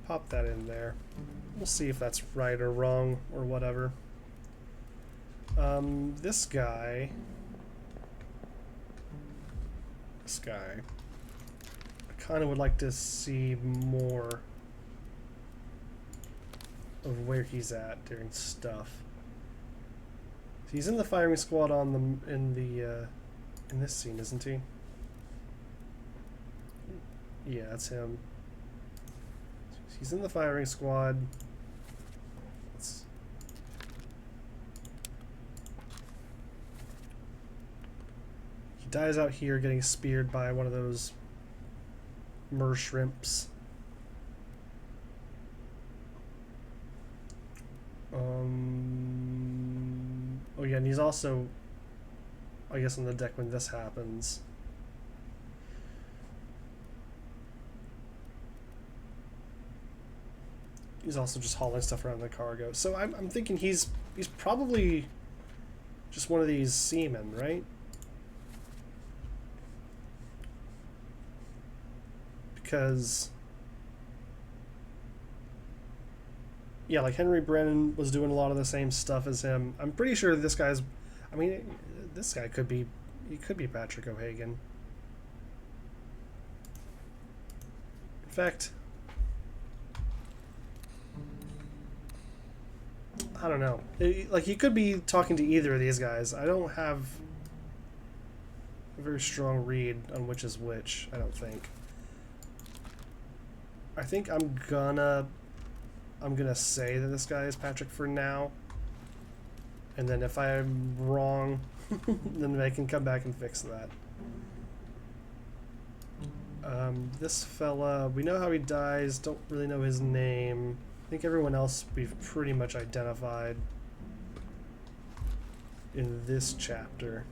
pop that in there. We'll see if that's right or wrong or whatever. This guy, I kind of would like to see more of where he's at during stuff. He's in the firing squad on the in this scene, isn't he? Yeah, that's him. He's in the firing squad. He dies out here getting speared by one of those mer shrimps. Oh yeah, and he's also, I guess, on the deck when this happens. He's also just hauling stuff around the cargo. So I'm thinking he's probably just one of these seamen, right? Because yeah, like Henry Brennan was doing a lot of the same stuff as him. I'm pretty sure this guy's, I mean, this guy could be Patrick O'Hagan. In fact, I don't know. Like, he could be talking to either of these guys. I don't have a very strong read on which is which, I don't think. I think I'm gonna say that this guy is Patrick for now. And then if I'm wrong, then I can come back and fix that. This fella, we know how he dies, don't really know his name. I think everyone else we've pretty much identified in this chapter.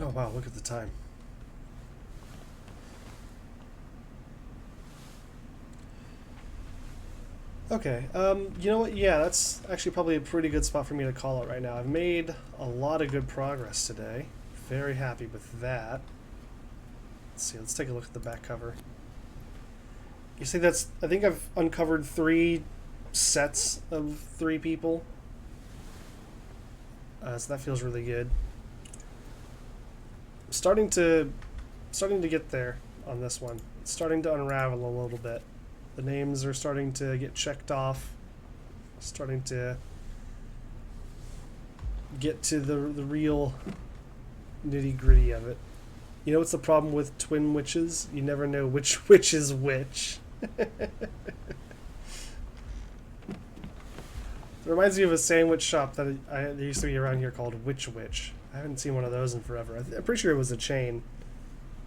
Oh wow, look at the time. Okay, you know what? Yeah, that's actually probably a pretty good spot for me to call it right now. I've made a lot of good progress today. Very happy with that. Let's see, let's take a look at the back cover. You see, I think I've uncovered 3 sets of 3 people. So that feels really good. Starting to get there on this one. It's starting to unravel a little bit. The names are starting to get checked off. Starting to get to the real nitty-gritty of it. You know what's the problem with twin witches? You never know which witch is which. It reminds me of a sandwich shop that there used to be around here called Witch Witch. I haven't seen one of those in forever. I'm pretty sure it was a chain.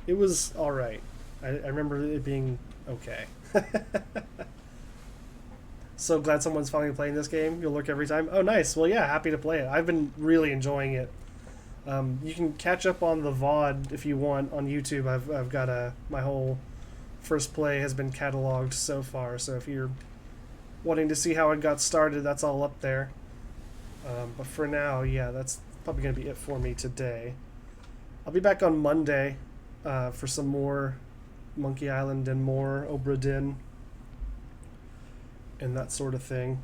It was all right. I remember it being okay. So glad someone's finally playing this game. You'll lurk every time. Oh, nice. Well, yeah, happy to play it. I've been really enjoying it. You can catch up on the VOD if you want on YouTube. I've got my whole first play has been cataloged so far. So if you're wanting to see how it got started, that's all up there. But for now, yeah, that's probably going to be it for me today. I'll be back on Monday for some more Monkey Island and more Obra Dinn and that sort of thing.